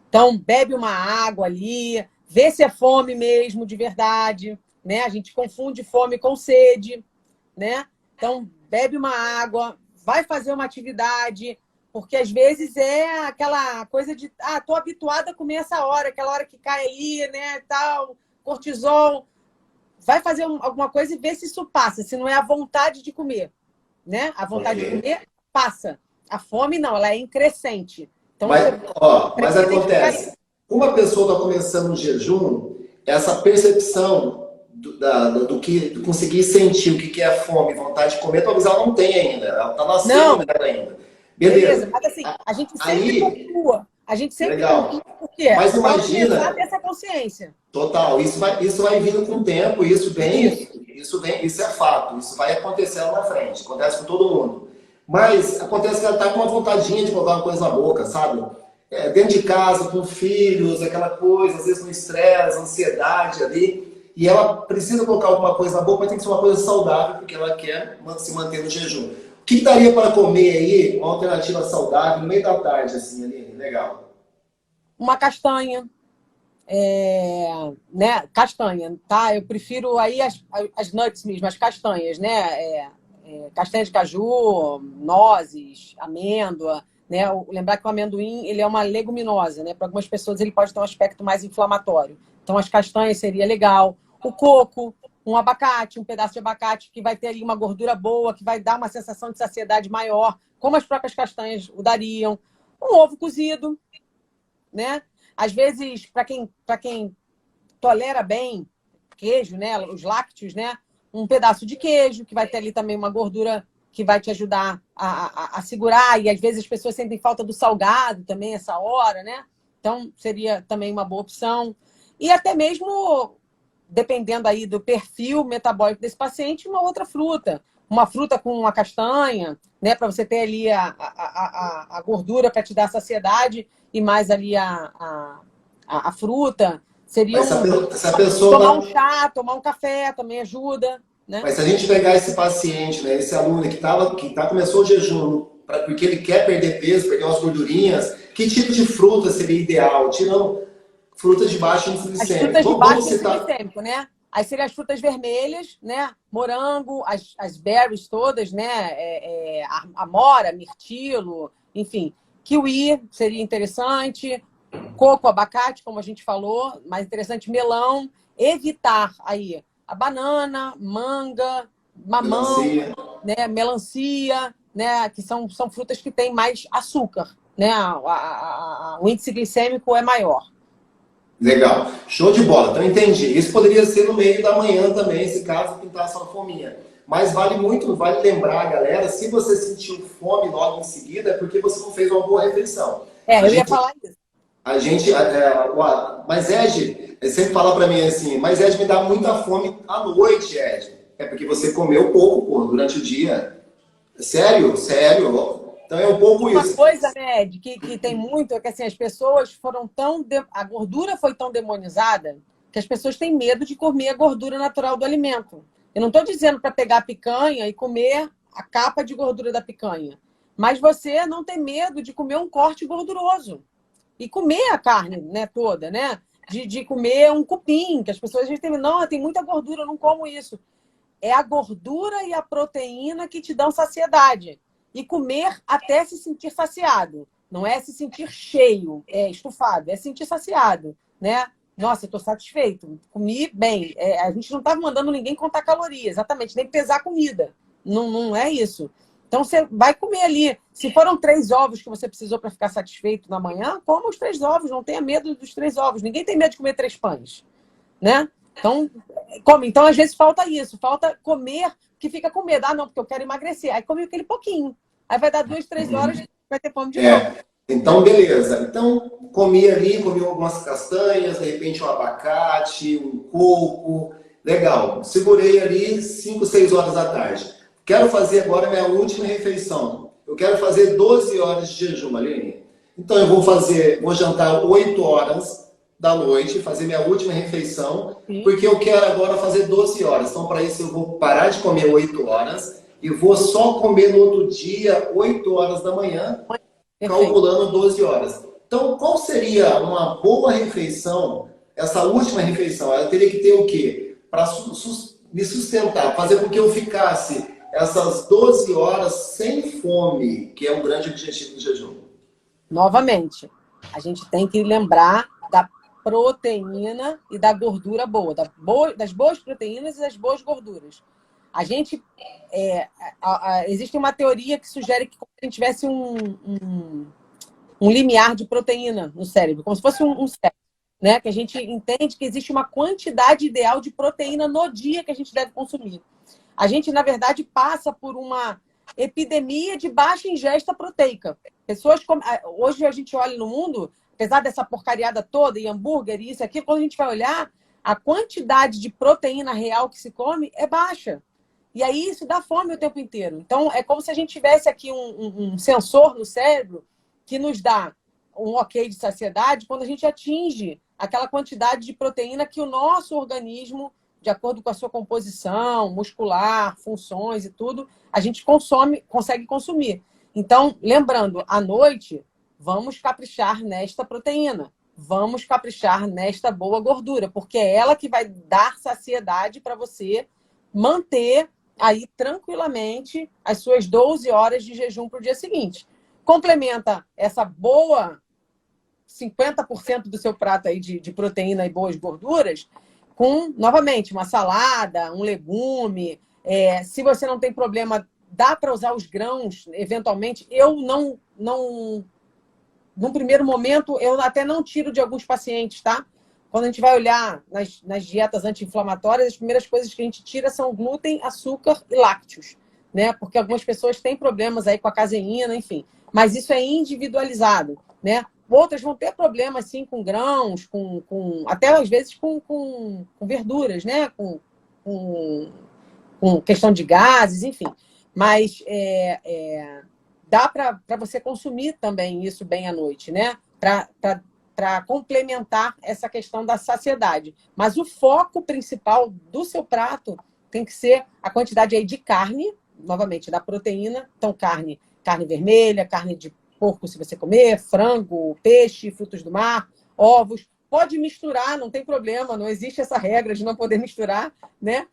Então, bebe uma água ali, vê se é fome mesmo, de verdade, né? A gente confunde fome com sede, né? Então, bebe uma água, vai fazer uma atividade, porque às vezes é aquela coisa de, tô habituada a comer essa hora, aquela hora que cai ali, né, tal, cortisol. Vai fazer alguma coisa e vê se isso passa, se não é a vontade de comer, né? A vontade de comer passa. A fome não, ela é increscente. Então, mas acontece, uma pessoa está começando um jejum, essa percepção do conseguir sentir o que é fome, vontade de comer, talvez ela não tenha ainda. Ela está nascendo ainda. Beleza. Mas assim, a gente sempre pontua. A gente sempre pontua porque mas imagina, começar a ter essa consciência. Total, isso vai vindo com o tempo, isso é fato, isso vai acontecer lá na frente, acontece com todo mundo. Mas acontece que ela está com uma vontadinha de colocar uma coisa na boca, sabe? Dentro de casa, com filhos, aquela coisa, às vezes com estresse, ansiedade ali, e ela precisa colocar alguma coisa na boca, mas tem que ser uma coisa saudável, porque ela quer se manter no jejum. O que daria para comer aí, uma alternativa saudável, no meio da tarde, assim, ali, legal? Uma castanha. Né? Castanha, tá? Eu prefiro aí as nuts mesmo, as castanhas, né? Castanha de caju, nozes, amêndoa, né? Lembrar que o amendoim, ele é uma leguminosa, né? Para algumas pessoas ele pode ter um aspecto mais inflamatório. Então as castanhas seria legal. O coco, um abacate, um pedaço de abacate que vai ter ali uma gordura boa, que vai dar uma sensação de saciedade maior, como as próprias castanhas o dariam. Um ovo cozido, né? Às vezes, para quem tolera bem queijo, né, os lácteos, né, um pedaço de queijo, que vai ter ali também uma gordura que vai te ajudar a segurar. E às vezes as pessoas sentem falta do salgado também essa hora, né? Então, seria também uma boa opção. E até mesmo, dependendo aí do perfil metabólico desse paciente, uma outra fruta. Uma fruta com uma castanha, né, para você ter ali a gordura para te dar saciedade e mais ali a fruta. Seria essa pessoa tomar um chá, tomar um café também ajuda, né? Mas se a gente pegar esse paciente, né, esse aluno começou o jejum, porque ele quer perder peso, perder umas gordurinhas, que tipo de fruta seria ideal? Tirando frutas de baixo índice glicêmico. As frutas de baixo índice glicêmico, né? Aí seriam as frutas vermelhas, né? Morango, as berries todas, né? Amora, mirtilo, enfim. Kiwi seria interessante. Coco, abacate, como a gente falou, mais interessante, melão. Evitar aí a banana, manga, mamão, melancia, né? Que são frutas que têm mais açúcar, né? O índice glicêmico é maior. Legal. Show de bola. Então, entendi. Isso poderia ser no meio da manhã também, se caso pintasse uma fominha. Mas vale lembrar, galera, se você sentiu fome logo em seguida, é porque você não fez uma boa refeição. Eu ia falar isso. Mas Ed, sempre fala pra mim assim, mas Ed, me dá muita fome à noite, Ed. É porque você comeu pouco, pô, durante o dia. Sério? Então é um pouco isso. Uma coisa, né, Ed, que tem muito, é que assim, as pessoas foram a gordura foi tão demonizada que as pessoas têm medo de comer a gordura natural do alimento. Eu não estou dizendo para pegar a picanha e comer a capa de gordura da picanha. Mas você não tem medo de comer um corte gorduroso. E comer a carne, né, toda, né? De comer um cupim, que as pessoas já não, tem muita gordura, eu não como isso. É a gordura e a proteína que te dão saciedade. E comer até se sentir saciado. Não é se sentir cheio, estufado, é se sentir saciado, né? Nossa, eu estou satisfeito, comi bem. A gente não está mandando ninguém contar calorias, exatamente, nem pesar comida. Não, não é isso. Então, você vai comer ali. Se foram 3 ovos que você precisou para ficar satisfeito na manhã, coma os 3 ovos, não tenha medo dos 3 ovos. Ninguém tem medo de comer 3 pães, né? Então, come. Então, às vezes, falta isso. Falta comer, que fica com medo. Ah, não, porque eu quero emagrecer. Aí come aquele pouquinho. Aí vai dar 2, 3 horas, vai ter fome de novo. Então, beleza. Então, comi ali, comi algumas castanhas, de repente um abacate, um coco. Legal. Segurei ali 5, 6 horas da tarde. Quero fazer agora minha última refeição. Eu quero fazer 12 horas de jejum, Aline. Então, eu vou jantar 8 horas da noite, fazer minha última refeição, porque eu quero agora fazer 12 horas. Então, para isso, eu vou parar de comer 8 horas e vou só comer no outro dia, 8 horas da manhã, calculando 12 horas. Então, qual seria uma boa refeição, essa última refeição? Ela teria que ter o quê? Para me sustentar, fazer com que eu ficasse essas 12 horas sem fome, que é um grande objetivo do jejum. Novamente, a gente tem que lembrar da proteína e da gordura boa, das boas proteínas e das boas gorduras. A gente existe uma teoria que sugere que a gente tivesse um limiar de proteína no cérebro, como se fosse um cérebro, né? Que a gente entende que existe uma quantidade ideal de proteína no dia que a gente deve consumir. A gente, na verdade, passa por uma epidemia de baixa ingesta proteica. Hoje a gente olha no mundo, apesar dessa porcariada toda, e hambúrguer, e isso aqui, quando a gente vai olhar, a quantidade de proteína real que se come é baixa. E aí isso dá fome o tempo inteiro. Então, é como se a gente tivesse aqui um sensor no cérebro que nos dá um ok de saciedade quando a gente atinge aquela quantidade de proteína que o nosso organismo, de acordo com a sua composição muscular, funções e tudo, a gente consegue consumir. Então, lembrando, à noite, vamos caprichar nesta proteína. Vamos caprichar nesta boa gordura, porque é ela que vai dar saciedade para você manter aí tranquilamente as suas 12 horas de jejum para o dia seguinte. Complementa essa boa 50% do seu prato aí de proteína e boas gorduras com, novamente, uma salada, um legume. Se você não tem problema, dá para usar os grãos, eventualmente. Eu não, num primeiro momento, eu até não tiro de alguns pacientes, tá? Quando a gente vai olhar nas dietas anti-inflamatórias, as primeiras coisas que a gente tira são glúten, açúcar e lácteos, né? Porque algumas pessoas têm problemas aí com a caseína, enfim. Mas isso é individualizado, né? Outras vão ter problemas, sim, com grãos, até às vezes com verduras, né? Com questão de gases, enfim. Mas dá para você consumir também isso bem à noite, né? Para complementar essa questão da saciedade. Mas o foco principal do seu prato tem que ser a quantidade aí de carne, novamente, da proteína. Então, carne vermelha, carne de porco, se você comer, frango, peixe, frutos do mar, ovos. Pode misturar, não tem problema, não existe essa regra de não poder misturar, né?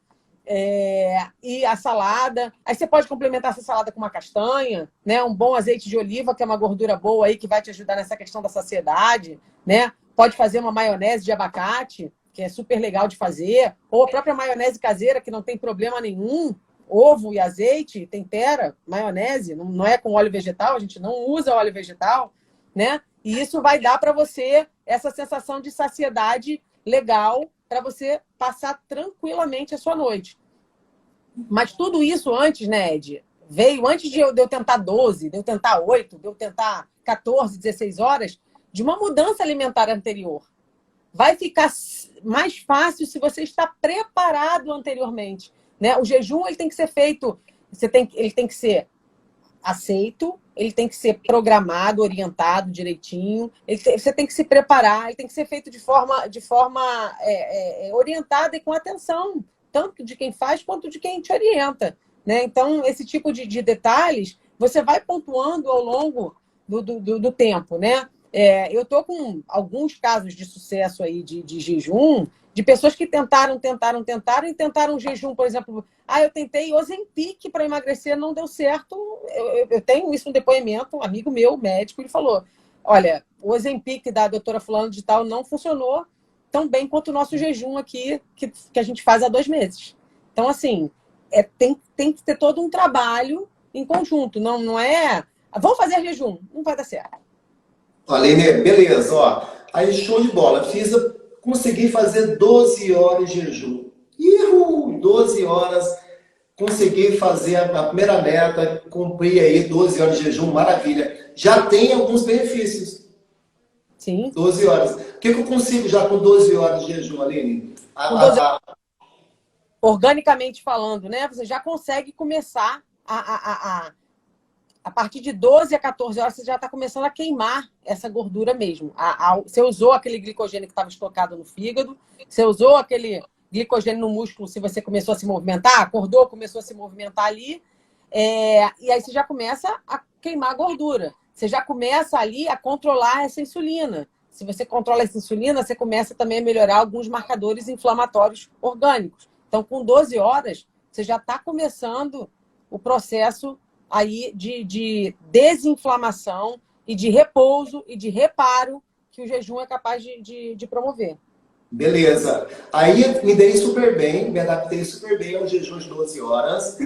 E a salada. Aí você pode complementar essa salada com uma castanha, né? Um bom azeite de oliva, que é uma gordura boa aí, que vai te ajudar nessa questão da saciedade, né? Pode fazer uma maionese de abacate, que é super legal de fazer, ou a própria maionese caseira, que não tem problema nenhum. Ovo e azeite, tempera, maionese, não é com óleo vegetal, a gente não usa óleo vegetal, né? E isso vai dar para você essa sensação de saciedade legal para você passar tranquilamente a sua noite. Mas tudo isso antes, né, Ed? Veio antes de eu tentar 12, de eu tentar 8, de eu tentar 14, 16 horas, de uma mudança alimentar anterior. Vai ficar mais fácil se você está preparado anteriormente, né? O jejum ele tem que ser feito, ele tem que ser aceito, ele tem que ser programado, orientado direitinho, você tem que se preparar, ele tem que ser feito de forma orientada e com atenção, tanto de quem faz quanto de quem te orienta, né? Então, esse tipo de detalhes você vai pontuando ao longo do tempo, né? Eu estou com alguns casos de sucesso aí de jejum de pessoas que tentaram e tentaram um jejum, por exemplo. Eu tentei Ozempic para emagrecer, não deu certo. Eu tenho isso no depoimento, um amigo meu, médico, ele falou, olha, o Ozempic da doutora fulano de tal não funcionou tão bem quanto o nosso jejum aqui, que a gente faz há 2 meses. Então, assim, tem que ter todo um trabalho em conjunto, não é... Vamos fazer jejum, não vai dar certo. Aline, beleza, ó. Aí, show de bola. Consegui fazer 12 horas de jejum. 12 horas. Consegui fazer a primeira meta, cumpri aí 12 horas de jejum, maravilha. Já tem alguns benefícios. Sim. 12 horas. O que eu consigo já com 12 horas de jejum, Aline? Organicamente falando, né? Você já consegue começar a partir de 12 a 14 horas, você já está começando a queimar essa gordura mesmo. Você usou aquele glicogênio que estava estocado no fígado, você usou aquele glicogênio no músculo se você começou a se movimentar, acordou, começou a se movimentar ali, e aí você já começa a queimar a gordura. Você já começa ali a controlar essa insulina. Se você controla essa insulina, você começa também a melhorar alguns marcadores inflamatórios orgânicos. Então, com 12 horas, você já está começando o processo aí de desinflamação e de repouso e de reparo que o jejum é capaz de promover. Beleza. Aí me dei super bem, me adaptei super bem ao jejum de 12 horas.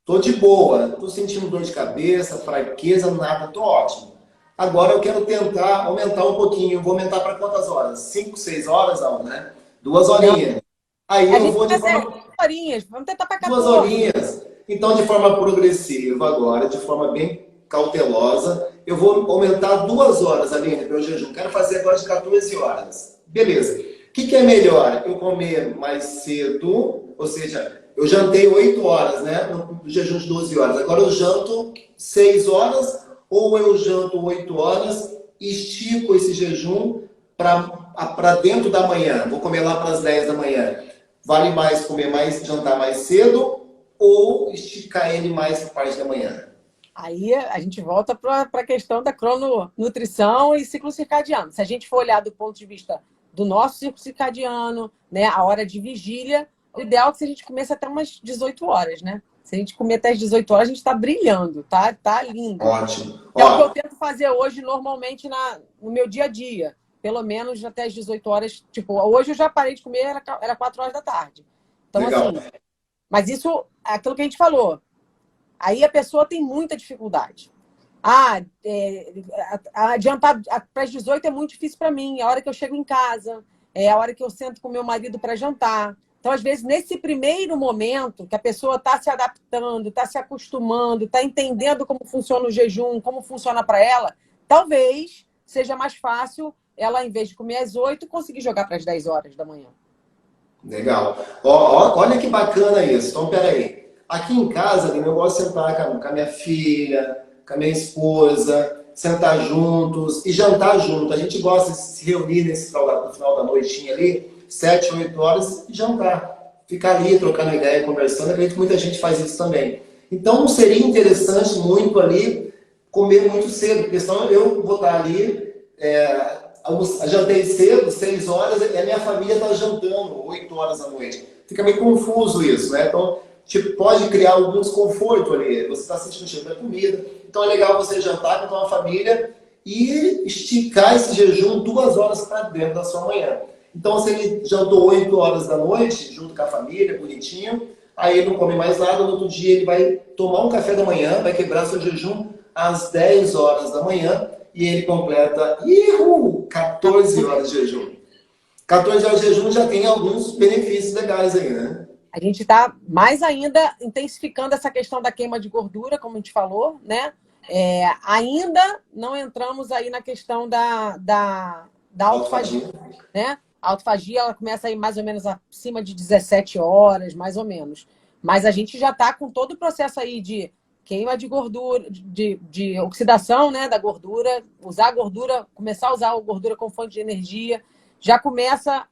Tô de boa, tô sentindo dor de cabeça, fraqueza, nada, tô ótimo. Agora eu quero tentar aumentar um pouquinho. Vou aumentar para quantas horas? 5, 6 horas, não, né? 2 horinhas. Aí eu vou de forma... 2 horinhas, vamos tentar para 2 14. horinhas. Então, de forma progressiva agora, de forma bem cautelosa, eu vou aumentar 2 horas, Aline, meu jejum. Quero fazer agora de 14 horas. Beleza. O que é melhor? Eu comer mais cedo, ou seja, eu jantei 8 horas, né? No jejum de 12 horas. Agora eu janto 6 horas, ou eu janto 8 horas e estico esse jejum para dentro da manhã. Vou comer lá para as 10 da manhã. Vale mais comer mais, jantar mais cedo ou esticar ele mais para parte da manhã? Aí a gente volta para a questão da crononutrição e ciclo circadiano. Se a gente for olhar do ponto de vista do nosso ciclo circadiano, né, a hora de vigília, o ideal é que a gente comece até umas 18 horas, né? Se a gente comer até as 18 horas, a gente está brilhando, tá lindo. Ótimo. É o que eu tento fazer hoje, normalmente, no meu dia a dia. Pelo menos até as 18 horas. Tipo, hoje eu já parei de comer, era 4 horas da tarde. Então, legal. Assim, mas isso é aquilo que a gente falou. Aí a pessoa tem muita dificuldade. Adiantar para as 18 é muito difícil para mim. É a hora que eu chego em casa, é a hora que eu sento com meu marido para jantar. Então, às vezes, nesse primeiro momento, que a pessoa está se adaptando, está se acostumando, está entendendo como funciona o jejum, como funciona para ela, talvez seja mais fácil ela, em vez de comer às 8, conseguir jogar para as 10 horas da manhã. Legal. Olha que bacana isso. Então, peraí. Aqui em casa, eu gosto de sentar com a minha filha, com a minha esposa, sentar juntos e jantar junto. A gente gosta de se reunir no final da noitinha ali, 7, 8 horas, e jantar. Ficar ali, trocando ideia, conversando. Acredito que muita gente faz isso também. Então, não seria interessante muito ali comer muito cedo, porque senão eu vou estar ali... jantei cedo, 6 horas, e a minha família está jantando 8 horas da noite. Fica meio confuso isso, né? Então, pode criar algum desconforto ali. Você está sentindo o cheiro da comida. Então, é legal você jantar com a sua família e esticar esse jejum 2 horas para dentro da sua manhã. Então, se ele jantou 8 horas da noite, junto com a família, bonitinho, aí ele não come mais nada, no outro dia ele vai tomar um café da manhã, vai quebrar seu jejum às 10 horas da manhã, e ele completa 14 horas de jejum. 14 horas de jejum já tem alguns benefícios legais aí, né? A gente está mais ainda intensificando essa questão da queima de gordura, como a gente falou, né? Ainda não entramos aí na questão da autofagia, né? A autofagia, ela começa aí mais ou menos acima de 17 horas, mais ou menos. Mas a gente já está com todo o processo aí de queima de gordura, de oxidação, né, da gordura, usar a gordura, começar a usar a gordura como fonte de energia, já começa,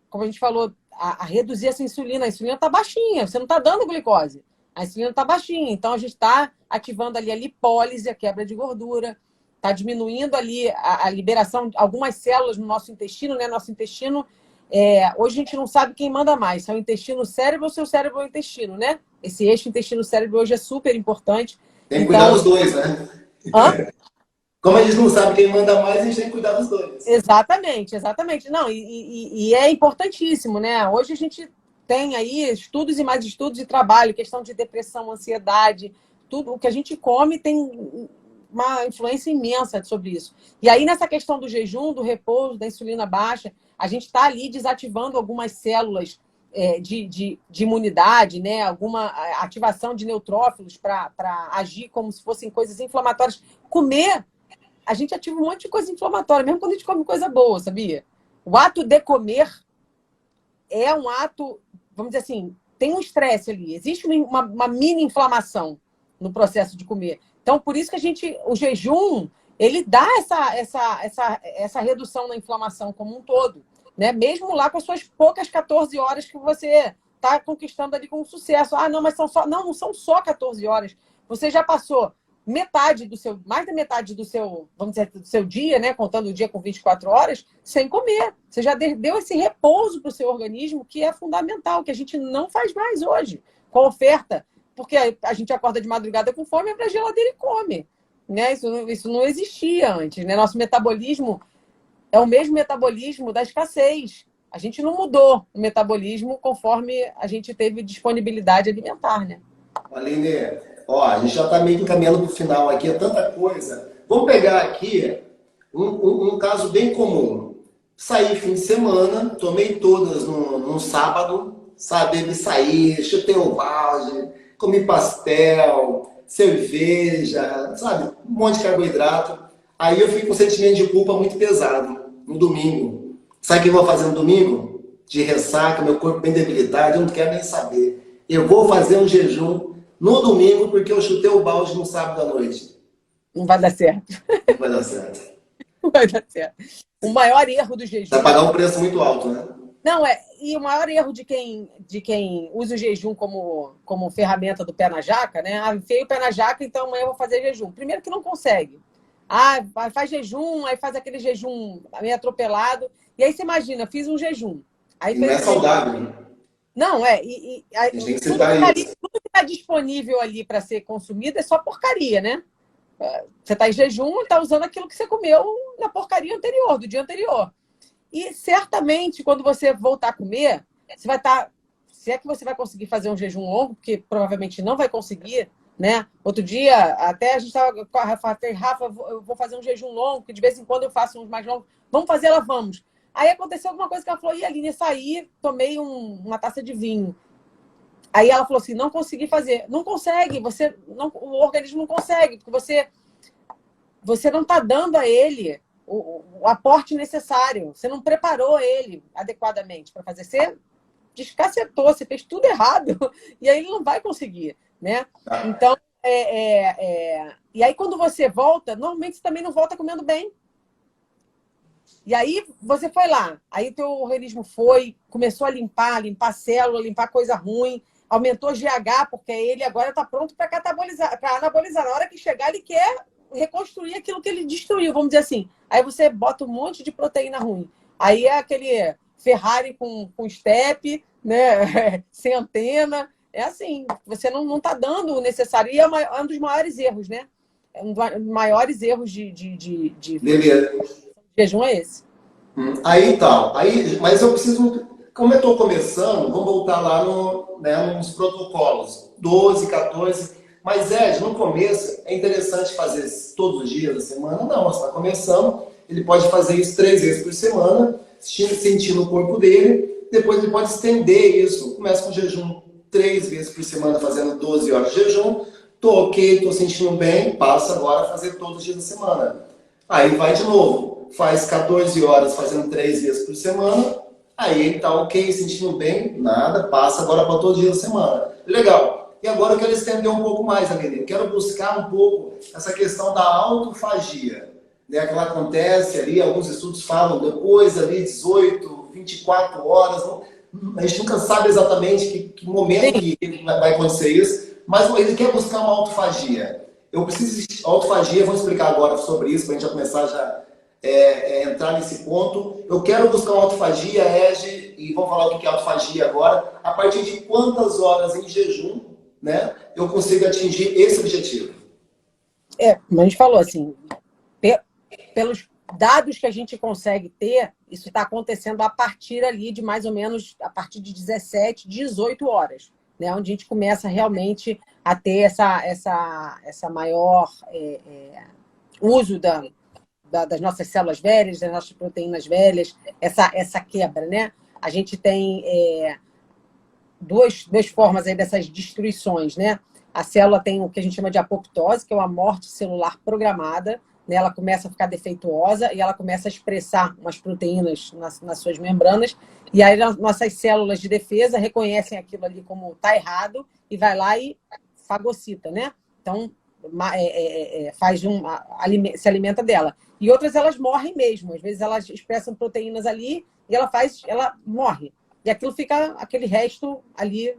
como a gente falou, a reduzir essa insulina. A insulina está baixinha, você não está dando glicose. A insulina está baixinha, então a gente está ativando ali a lipólise, a quebra de gordura, está diminuindo ali a liberação de algumas células no nosso intestino, né? Nosso intestino, Hoje a gente não sabe quem manda mais, se é o intestino, o cérebro ou se é o cérebro ou o intestino, né? Esse eixo intestino-cérebro hoje é super importante. Tem que cuidar dos dois, né? Hã? Como a gente não sabe quem manda mais, a gente tem que cuidar dos dois. Exatamente, exatamente. Não, e é importantíssimo, né? Hoje a gente tem aí estudos e mais estudos de trabalho, questão de depressão, ansiedade, tudo o que a gente come tem uma influência imensa sobre isso. E aí, nessa questão do jejum, do repouso, da insulina baixa, a gente está ali desativando algumas células de imunidade, né? Alguma ativação de neutrófilos para agir como se fossem coisas inflamatórias. Comer, a gente ativa um monte de coisa inflamatória, mesmo quando a gente come coisa boa, sabia? O ato de comer é um ato, vamos dizer assim, tem um estresse ali, existe uma mini inflamação no processo de comer. Então, por isso que o jejum, ele dá essa redução na inflamação como um todo, né? Mesmo lá com as suas poucas 14 horas que você está conquistando ali com sucesso. Ah, não, mas não são só 14 horas. Você já passou mais da metade do seu, vamos dizer, do seu dia, né? Contando o dia com 24 horas, sem comer. Você já deu esse repouso para o seu organismo, que é fundamental, que a gente não faz mais hoje, com a oferta. Porque a gente acorda de madrugada com fome, abre a geladeira e come. Né? Isso não existia antes. Né? Nosso metabolismo é o mesmo metabolismo da escassez. A gente não mudou o metabolismo conforme a gente teve disponibilidade alimentar, né? Aline, ó, a gente já está meio que encaminhando para o final aqui, é tanta coisa. Vamos pegar aqui um caso bem comum. Saí fim de semana, tomei todas num sábado, sabe? Bebi sair, chutei o balde, comi pastel, cerveja, sabe? Um monte de carboidrato. Aí eu fico com um sentimento de culpa muito pesado no domingo. Sabe o que eu vou fazer no domingo? De ressaca, meu corpo bem debilitado, eu não quero nem saber. Eu vou fazer um jejum no domingo porque eu chutei o balde no sábado à noite. Não vai dar certo. Não vai dar certo. Não vai dar certo. O maior erro do jejum... Vai pagar um preço muito alto, né? Não, e o maior erro de quem usa o jejum como ferramenta do pé na jaca, né? Ah, enfiei o pé na jaca, então amanhã eu vou fazer jejum. Primeiro que não consegue. Ah, faz jejum, aí faz aquele jejum meio atropelado. E aí você imagina, fiz um jejum. Aí E não é saudável, né? Não, a gente tem que citar isso. tudo que está disponível ali para ser consumido é só porcaria, né? Você está em jejum e está usando aquilo que você comeu na porcaria anterior, do dia anterior. E certamente, quando você voltar a comer, você vai estar... Se é que você vai conseguir fazer um jejum longo, porque provavelmente não vai conseguir, né? Outro dia, até a gente estava com a Rafa, eu vou fazer um jejum longo, que de vez em quando eu faço uns mais longos. Vamos fazer, ela vamos. Aí aconteceu alguma coisa que ela falou, Aline, saí, tomei uma taça de vinho. Aí ela falou assim, não consegui fazer. Não consegue, o organismo não consegue, porque você não está dando a ele o aporte necessário. Você não preparou ele adequadamente para fazer. Você descacetou, você fez tudo errado. E aí ele não vai conseguir, né? Então, e aí quando você volta, normalmente você também não volta comendo bem. E aí você foi lá, aí teu organismo começou a limpar célula, limpar coisa ruim, aumentou o GH, porque ele agora está pronto para catabolizar, para anabolizar. Na hora que chegar, ele quer reconstruir aquilo que ele destruiu, vamos dizer assim. Aí você bota um monte de proteína ruim. Aí é aquele Ferrari com step, né? Sem antena. É assim, você não está dando o necessário. E é um dos maiores erros, né? É um dos maiores erros de jejum é esse. Aí tal. Mas eu preciso... Como eu estou começando, vamos voltar lá nos protocolos. 12, 14... Mas, Ed, no começo, é interessante fazer todos os dias da semana? Não, você está começando, ele pode fazer isso 3 vezes por semana, sentindo o corpo dele, depois ele pode estender isso. Começa com jejum 3 vezes por semana, fazendo 12 horas de jejum, tô ok, tô sentindo bem, passa agora a fazer todos os dias da semana. Aí vai de novo, faz 14 horas fazendo 3 vezes por semana, aí ele tá ok, sentindo bem, nada, passa agora para todos os dias da semana. Legal. E agora eu quero estender um pouco mais, Aline. Eu quero buscar um pouco essa questão da autofagia, né, que ela acontece ali, alguns estudos falam depois ali 18, 24 horas, a gente nunca sabe exatamente que momento que vai acontecer isso, mas ele quer buscar uma autofagia. Eu preciso de autofagia, vou explicar agora sobre isso, para a gente já começar entrar nesse ponto. Eu quero buscar uma autofagia, Ege, e vamos falar o que é autofagia agora. A partir de quantas horas em jejum, né, eu consigo atingir esse objetivo? Como a gente falou, assim, pelos dados que a gente consegue ter, isso está acontecendo a partir ali de mais ou menos, a partir de 17, 18 horas, né, onde a gente começa realmente a ter essa maior uso das nossas células velhas, das nossas proteínas velhas, essa quebra, né? A gente tem duas formas aí dessas destruições, né? A célula tem o que a gente chama de apoptose, que é uma morte celular programada, né? Ela começa a ficar defeituosa e ela começa a expressar umas proteínas nas suas membranas, e aí nossas células de defesa reconhecem aquilo ali como está errado e vai lá e fagocita, né? Então, se alimenta dela. E outras, elas morrem mesmo. Às vezes, elas expressam proteínas ali e ela morre. E aquilo fica, aquele resto ali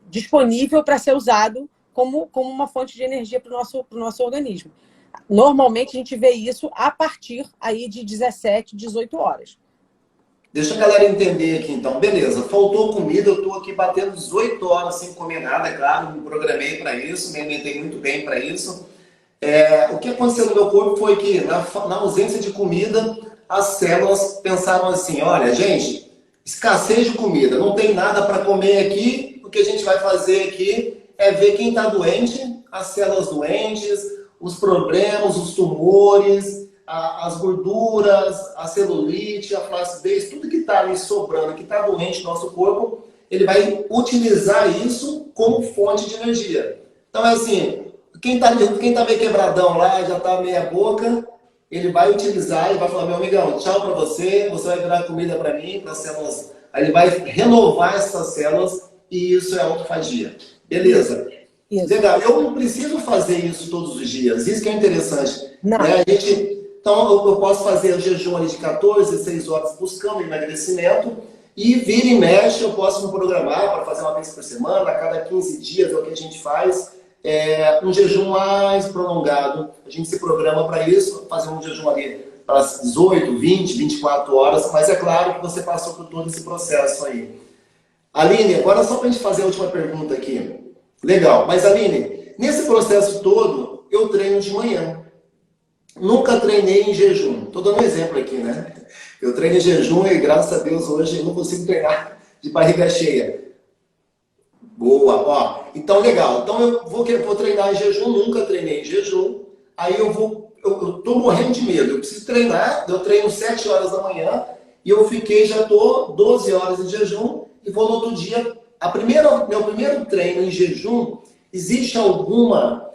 disponível para ser usado como uma fonte de energia para o nosso organismo. Normalmente, a gente vê isso a partir aí de 17, 18 horas. Deixa a galera entender aqui, então. Beleza, faltou comida, eu estou aqui batendo 18 horas sem comer nada, é claro, me programei para isso, me alimentei muito bem para isso. O que aconteceu no meu corpo foi que, na ausência de comida, as células pensaram assim, olha, gente, escassez de comida, não tem nada para comer aqui, o que a gente vai fazer aqui é ver quem está doente, as células doentes, os problemas, os tumores, as gorduras, a celulite, a flacidez, tudo que está ali sobrando, que está doente no nosso corpo, ele vai utilizar isso como fonte de energia. Então é assim, quem tá meio quebradão lá, já tá meia boca, ele vai utilizar e vai falar, meu amigão, tchau para você vai virar comida para mim, para as células. Aí ele vai renovar essas células e isso é autofagia. Beleza. Isso. Legal, eu não preciso fazer isso todos os dias, isso que é interessante. Não. Né? Então eu posso fazer o jejum ali de 14, 16 horas buscando emagrecimento e vira e mexe, eu posso me programar para fazer uma vez por semana, a cada 15 dias é o que a gente faz. Um jejum mais prolongado. A gente se programa para isso, fazer um jejum ali para 18, 20, 24 horas, mas é claro que você passou por todo esse processo aí. Aline, agora só para a gente fazer a última pergunta aqui. Legal, mas Aline, nesse processo todo, eu treino de manhã. Nunca treinei em jejum. Estou dando um exemplo aqui, né? Eu treino em jejum e, graças a Deus, hoje eu não consigo treinar de barriga cheia. Boa, ó. Então, legal. Então, eu vou treinar em jejum, nunca treinei em jejum. Aí eu tô morrendo de medo. Eu preciso treinar, eu treino 7 horas da manhã e eu já tô 12 horas em jejum e vou no outro dia. Meu primeiro treino em jejum, existe alguma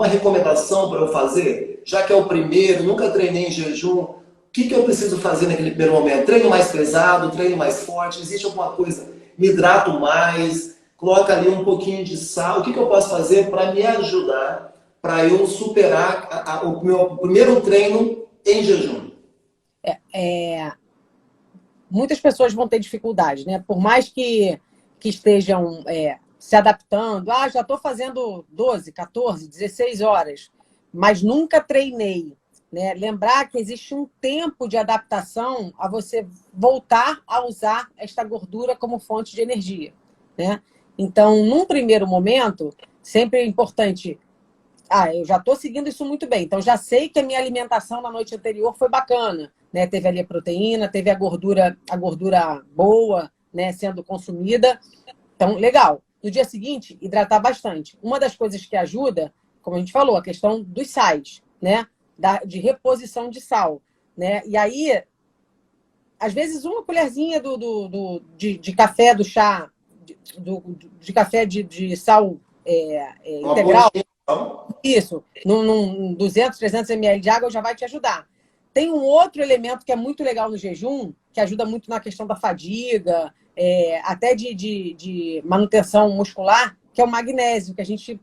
recomendação para eu fazer? Já que é o primeiro, nunca treinei em jejum, o que eu preciso fazer naquele primeiro momento? Treino mais pesado, treino mais forte? Existe alguma coisa? Me hidrato mais, coloca ali um pouquinho de sal. O que eu posso fazer para me ajudar, para eu superar o meu primeiro treino em jejum? Muitas pessoas vão ter dificuldade, né? Por mais que estejam se adaptando. Já estou fazendo 12, 14, 16 horas, mas nunca treinei. Né? Lembrar que existe um tempo de adaptação a você voltar a usar esta gordura como fonte de energia. Né? Então, num primeiro momento, sempre é importante... eu já estou seguindo isso muito bem. Então, já sei que a minha alimentação na noite anterior foi bacana. Né? Teve ali a proteína, teve a gordura boa, né, sendo consumida. Então, legal. No dia seguinte, hidratar bastante. Uma das coisas que ajuda, como a gente falou, a questão dos sais, né? De reposição de sal. Né? E aí, às vezes, uma colherzinha de café, do chá, de café de sal integral. Isso, num 200, 300 ml de água já vai te ajudar. Tem um outro elemento que é muito legal no jejum, que ajuda muito na questão da fadiga, até de manutenção muscular, que é o magnésio, que a gente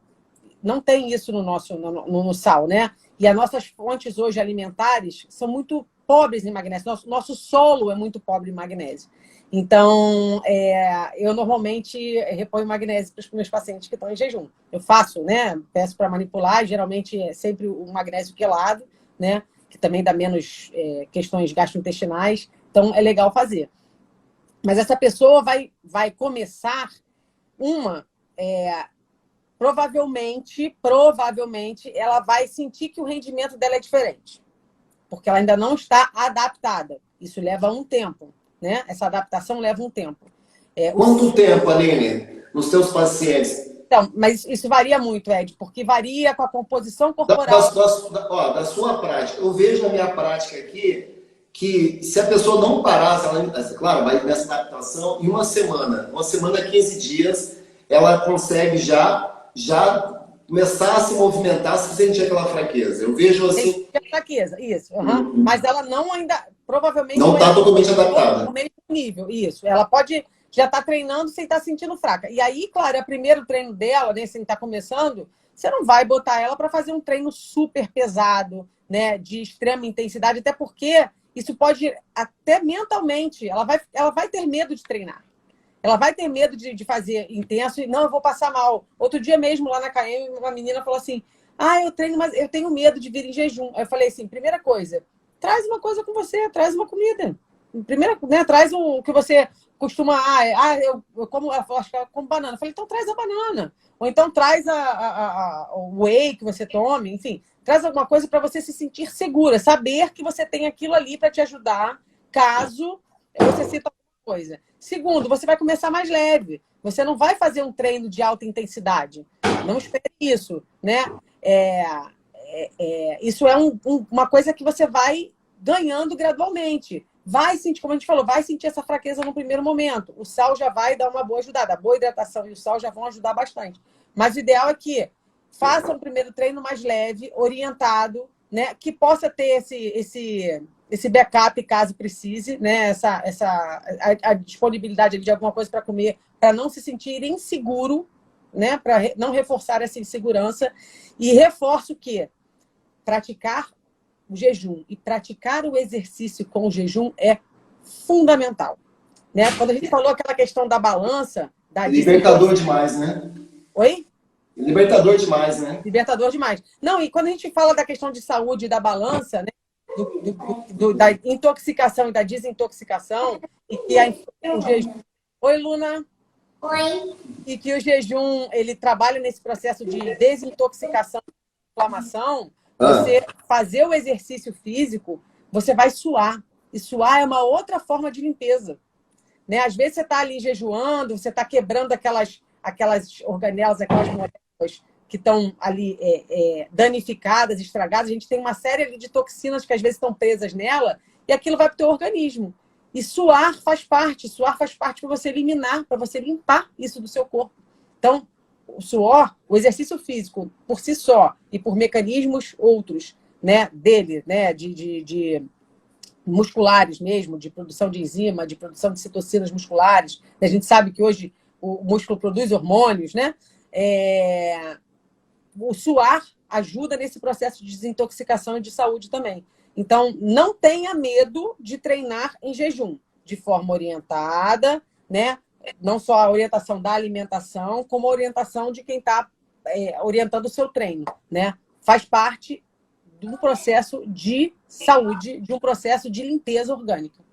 não tem isso no sal, né? E as nossas fontes hoje alimentares são muito pobres em magnésio. Nosso solo é muito pobre em magnésio. Então, eu normalmente reponho magnésio para os meus pacientes que estão em jejum. Eu faço, né? Peço para manipular, geralmente é sempre o magnésio quelado, né? Que também dá menos questões gastrointestinais. Então, é legal fazer. Mas essa pessoa vai começar provavelmente, ela vai sentir que o rendimento dela é diferente, porque ela ainda não está adaptada. Isso leva um tempo, né? Essa adaptação leva um tempo. Quanto tempo, Aline, nos seus pacientes? Então, mas isso varia muito, Ed, porque varia com a composição corporal. Da sua prática. Eu vejo na minha prática aqui que se a pessoa não parar, claro, vai nessa adaptação, em uma semana, 15 dias, ela consegue já começar a se movimentar se sentir aquela fraqueza. Eu vejo assim... Tem fraqueza, isso. Mas ela não ainda, provavelmente... Não está totalmente adaptada. No mesmo nível, isso. Ela pode já estar treinando sem estar sentindo fraca. E aí, claro, é o primeiro treino dela, né, sem estar começando, você não vai botar ela para fazer um treino super pesado, né, de extrema intensidade, até porque isso pode, até mentalmente, ela vai ter medo de treinar. Ela vai ter medo de fazer intenso e, não, eu vou passar mal. Outro dia mesmo, lá na KM, uma menina falou assim, eu treino, mas eu tenho medo de vir em jejum. Aí eu falei assim, primeira coisa, traz uma coisa com você, traz uma comida. Primeira, né, traz o que você costuma... eu como, acho que eu como banana. Eu falei, então traz a banana. Ou então traz o whey que você tome, enfim. Traz alguma coisa para você se sentir segura, saber que você tem aquilo ali para te ajudar, caso você sinta alguma coisa. Segundo, você vai começar mais leve. Você não vai fazer um treino de alta intensidade. Não espere isso, né? Isso é uma coisa que você vai ganhando gradualmente. Vai sentir, como a gente falou, vai sentir essa fraqueza no primeiro momento. O sal já vai dar uma boa ajudada. A boa hidratação e o sal já vão ajudar bastante. Mas o ideal é que faça um primeiro treino mais leve, orientado, né? Que possa ter esse backup caso precise, né? A disponibilidade de alguma coisa para comer, para não se sentir inseguro, né? Para não reforçar essa insegurança. E reforço que praticar o jejum e praticar o exercício com o jejum é fundamental, né? Quando a gente falou aquela questão da balança... Libertador demais, né? Oi? Libertador demais, né? Libertador demais. Não, e quando a gente fala da questão de saúde e da balança, né? Da intoxicação e da desintoxicação, e que o jejum... Oi, Luna. Oi. E que o jejum, ele trabalha nesse processo de desintoxicação e inflamação. Você fazer o exercício físico, você vai suar. E suar é uma outra forma de limpeza, né? Às vezes você está ali jejuando, você está quebrando aquelas organelas, aquelas moléculas que estão ali danificadas, estragadas. A gente tem uma série de toxinas que às vezes estão presas nela e aquilo vai para o teu organismo. E suar faz parte para você eliminar, para você limpar isso do seu corpo. Então, o suor, o exercício físico, por si só, e por mecanismos outros, né, dele, né, de musculares mesmo, de produção de enzima, de produção de citocinas musculares. A gente sabe que hoje o músculo produz hormônios, né? O suar ajuda nesse processo de desintoxicação e de saúde também. Então, não tenha medo de treinar em jejum, de forma orientada, né? Não só a orientação da alimentação, como a orientação de quem está orientando o seu treino, né? Faz parte de um processo de saúde, de um processo de limpeza orgânica.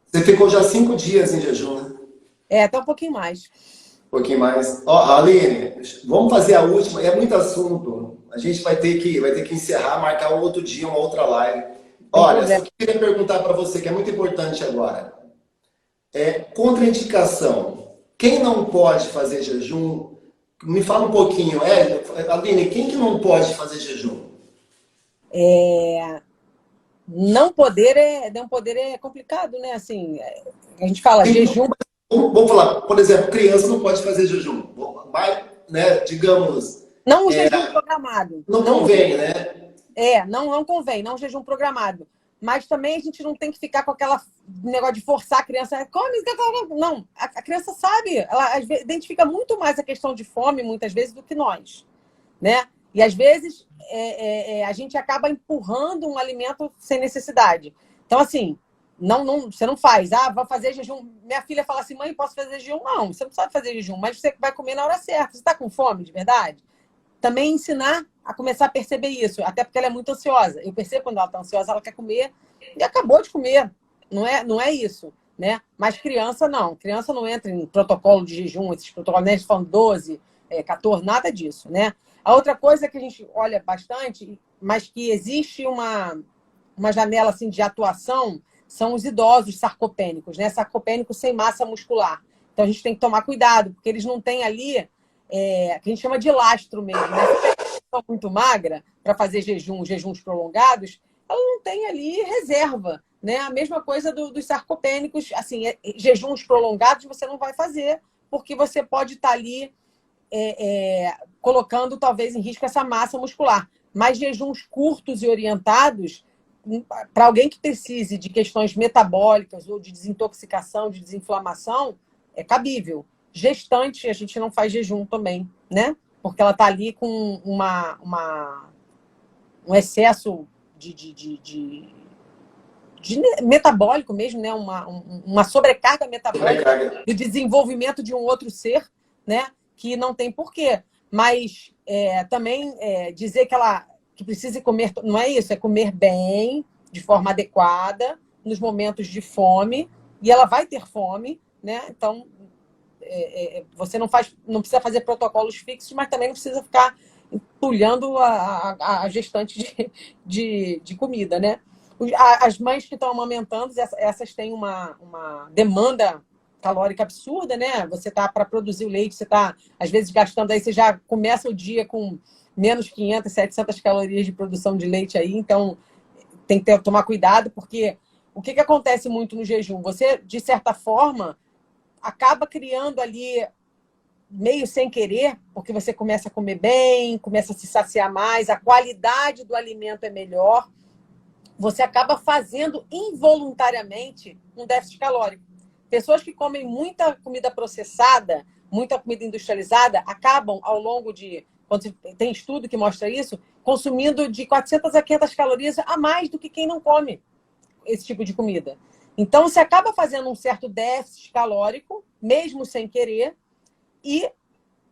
Você ficou já 5 dias em jejum, né? Até um pouquinho mais. Um pouquinho mais. Aline, vamos fazer a última. É muito assunto. A gente vai ter que encerrar, marcar um outro dia, uma outra live. Olha, só queria perguntar para você, que é muito importante agora. Contraindicação. Quem não pode fazer jejum? Me fala um pouquinho. Aline, quem que não pode fazer jejum? Não poder é complicado, né? Assim, a gente fala jejum... Vamos falar, por exemplo, criança não pode fazer jejum. Né, digamos... Não o jejum programado. Não convém, né? Não convém, não jejum programado. Mas também a gente não tem que ficar com aquela negócio de forçar a criança. Come, não, a criança sabe, ela às vezes, identifica muito mais a questão de fome, muitas vezes, do que nós, né? E às vezes a gente acaba empurrando um alimento sem necessidade. Então, assim, você não faz. Vai fazer jejum. Minha filha fala assim, mãe, posso fazer jejum? Não, você não sabe fazer jejum, mas você vai comer na hora certa. Você está com fome, de verdade? Também ensinar a começar a perceber isso, até porque ela é muito ansiosa. Eu percebo quando ela está ansiosa, ela quer comer e acabou de comer. Não é isso, né? Mas criança não. Criança não entra em protocolo de jejum, esses protocolos, né? Eles falam 12, 14, nada disso, né? A outra coisa que a gente olha bastante, mas que existe uma janela assim, de atuação, são os idosos sarcopênicos, né? Sarcopênicos sem massa muscular. Então a gente tem que tomar cuidado, porque eles não têm ali, que a gente chama de lastro mesmo, né? Se a pessoa muito magra para fazer jejuns prolongados, ela não tem ali reserva, né? A mesma coisa dos sarcopênicos, assim, jejuns prolongados você não vai fazer, porque você pode estar ali colocando talvez em risco essa massa muscular. Mas jejuns curtos e orientados, para alguém que precise de questões metabólicas ou de desintoxicação, de desinflamação, é cabível. Gestante, a gente não faz jejum também, né? Porque ela está ali com um excesso de metabólico mesmo, né? Uma sobrecarga metabólica do desenvolvimento de um outro ser, né? Que não tem porquê. Mas também dizer que precisa comer, não é isso, é comer bem, de forma adequada, nos momentos de fome, e ela vai ter fome, né? Então, você não precisa fazer protocolos fixos, mas também não precisa ficar entulhando a gestante de comida, né? As mães que estão amamentando, essas têm uma demanda calórica absurda, né? Você tá para produzir o leite, você tá às vezes gastando aí, você já começa o dia com menos 500, 700 calorias de produção de leite aí, então tem que tomar cuidado, porque o que acontece muito no jejum? Você, de certa forma, acaba criando ali meio sem querer, porque você começa a comer bem, começa a se saciar mais, a qualidade do alimento é melhor, você acaba fazendo involuntariamente um déficit calórico. Pessoas que comem muita comida processada, muita comida industrializada, acabam ao longo de, quando tem estudo que mostra isso, consumindo de 400 a 500 calorias a mais do que quem não come esse tipo de comida. Então, você acaba fazendo um certo déficit calórico, mesmo sem querer, e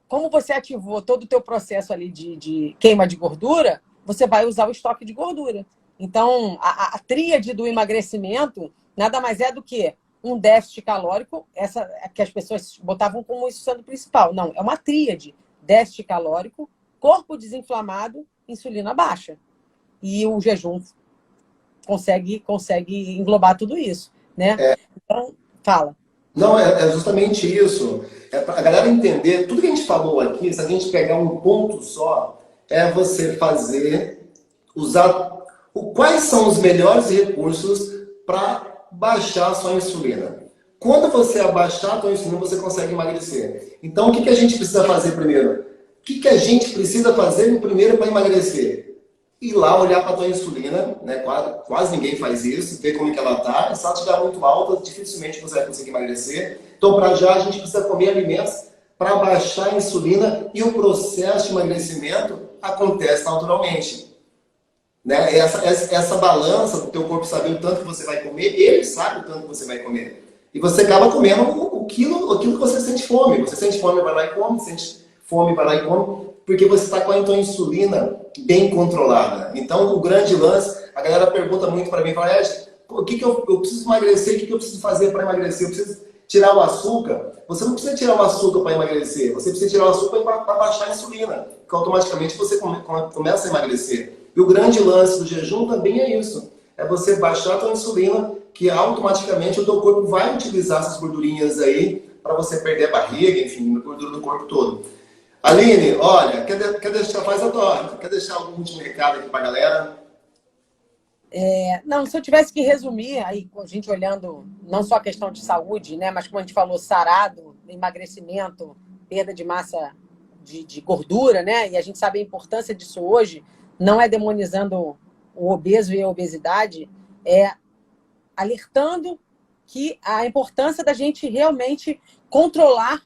como você ativou todo o teu processo ali de queima de gordura, você vai usar o estoque de gordura. Então, a tríade do emagrecimento nada mais é do que um déficit calórico, essa que as pessoas botavam como isso sendo principal. Não, é uma tríade. Déficit calórico, corpo desinflamado, insulina baixa. E o jejum consegue englobar tudo isso, né? Então, fala. Não, é justamente isso. Para a galera entender, tudo que a gente falou aqui, se a gente pegar um ponto só, é você usar quais são os melhores recursos para baixar a sua insulina. Quando você abaixar a sua insulina, você consegue emagrecer. Então, o que a gente precisa fazer primeiro? O que a gente precisa fazer primeiro para emagrecer? Ir lá olhar para a tua insulina, né? Quase ninguém faz isso, ver como é que ela está. Se ela estiver muito alta, dificilmente você vai conseguir emagrecer. Então, para já, a gente precisa comer alimentos para baixar a insulina e o processo de emagrecimento acontece naturalmente. Né? Essa balança do teu corpo saber o tanto que você vai comer, ele sabe o tanto que você vai comer. E você acaba comendo aquilo que você sente fome. Você sente fome, vai lá e come. Sente fome, vai lá e come. Porque você está com a tua insulina bem controlada. Então, o grande lance, a galera pergunta muito para mim, fala, o que eu preciso emagrecer? O que eu preciso fazer para emagrecer? Eu preciso tirar o açúcar? Você não precisa tirar o açúcar para emagrecer. Você precisa tirar o açúcar para baixar a insulina. Que automaticamente você começa a emagrecer. E o grande lance do jejum também é isso. É você baixar a tua insulina, que automaticamente o teu corpo vai utilizar essas gordurinhas aí para você perder a barriga, enfim, a gordura do corpo todo. Aline, olha, quer deixar algum último recado aqui para a galera? Não, se eu tivesse que resumir, aí a gente olhando não só a questão de saúde, né, mas como a gente falou, sarado, emagrecimento, perda de massa de gordura, né, e a gente sabe a importância disso hoje, não é demonizando o obeso e a obesidade, é alertando que a importância da gente realmente controlar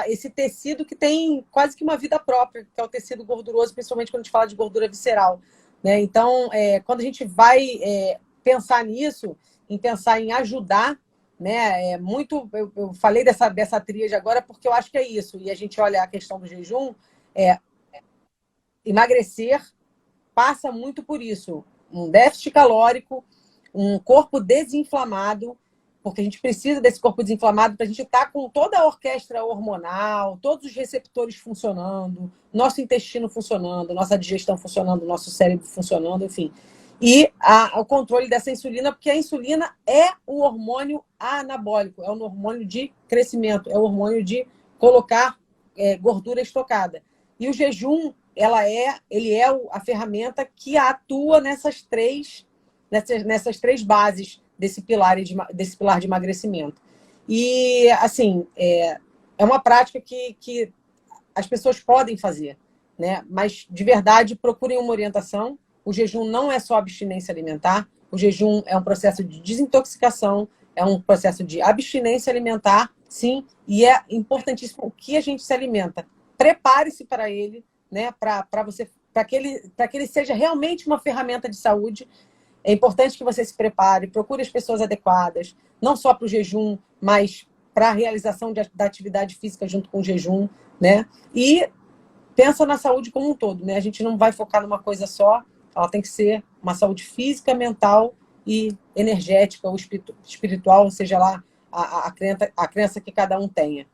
esse tecido que tem quase que uma vida própria, que é o tecido gorduroso, principalmente quando a gente fala de gordura visceral. Né? Então, quando a gente vai pensar nisso, em pensar em ajudar, né? Eu falei dessa tríade agora porque eu acho que é isso. E a gente olha a questão do jejum, emagrecer passa muito por isso. Um déficit calórico, um corpo desinflamado, porque a gente precisa desse corpo desinflamado para a gente estar com toda a orquestra hormonal, todos os receptores funcionando, nosso intestino funcionando, nossa digestão funcionando, nosso cérebro funcionando, enfim. E o controle dessa insulina, porque a insulina é o hormônio anabólico, é o hormônio de crescimento, é o hormônio de colocar gordura estocada. E o jejum, ele é a ferramenta que atua nessas três bases desse pilar de emagrecimento. E, assim, é uma prática que as pessoas podem fazer, né? Mas, de verdade, procurem uma orientação. O jejum não é só abstinência alimentar, o jejum é um processo de desintoxicação, é um processo de abstinência alimentar, sim, e é importantíssimo o que a gente se alimenta. Prepare-se para ele, né? Para que ele seja realmente uma ferramenta de saúde. É importante que você se prepare, procure as pessoas adequadas, não só para o jejum, mas para a realização da atividade física junto com o jejum, né? E pensa na saúde como um todo, né? A gente não vai focar numa coisa só, ela tem que ser uma saúde física, mental e energética ou espiritual, seja lá a crença que cada um tenha.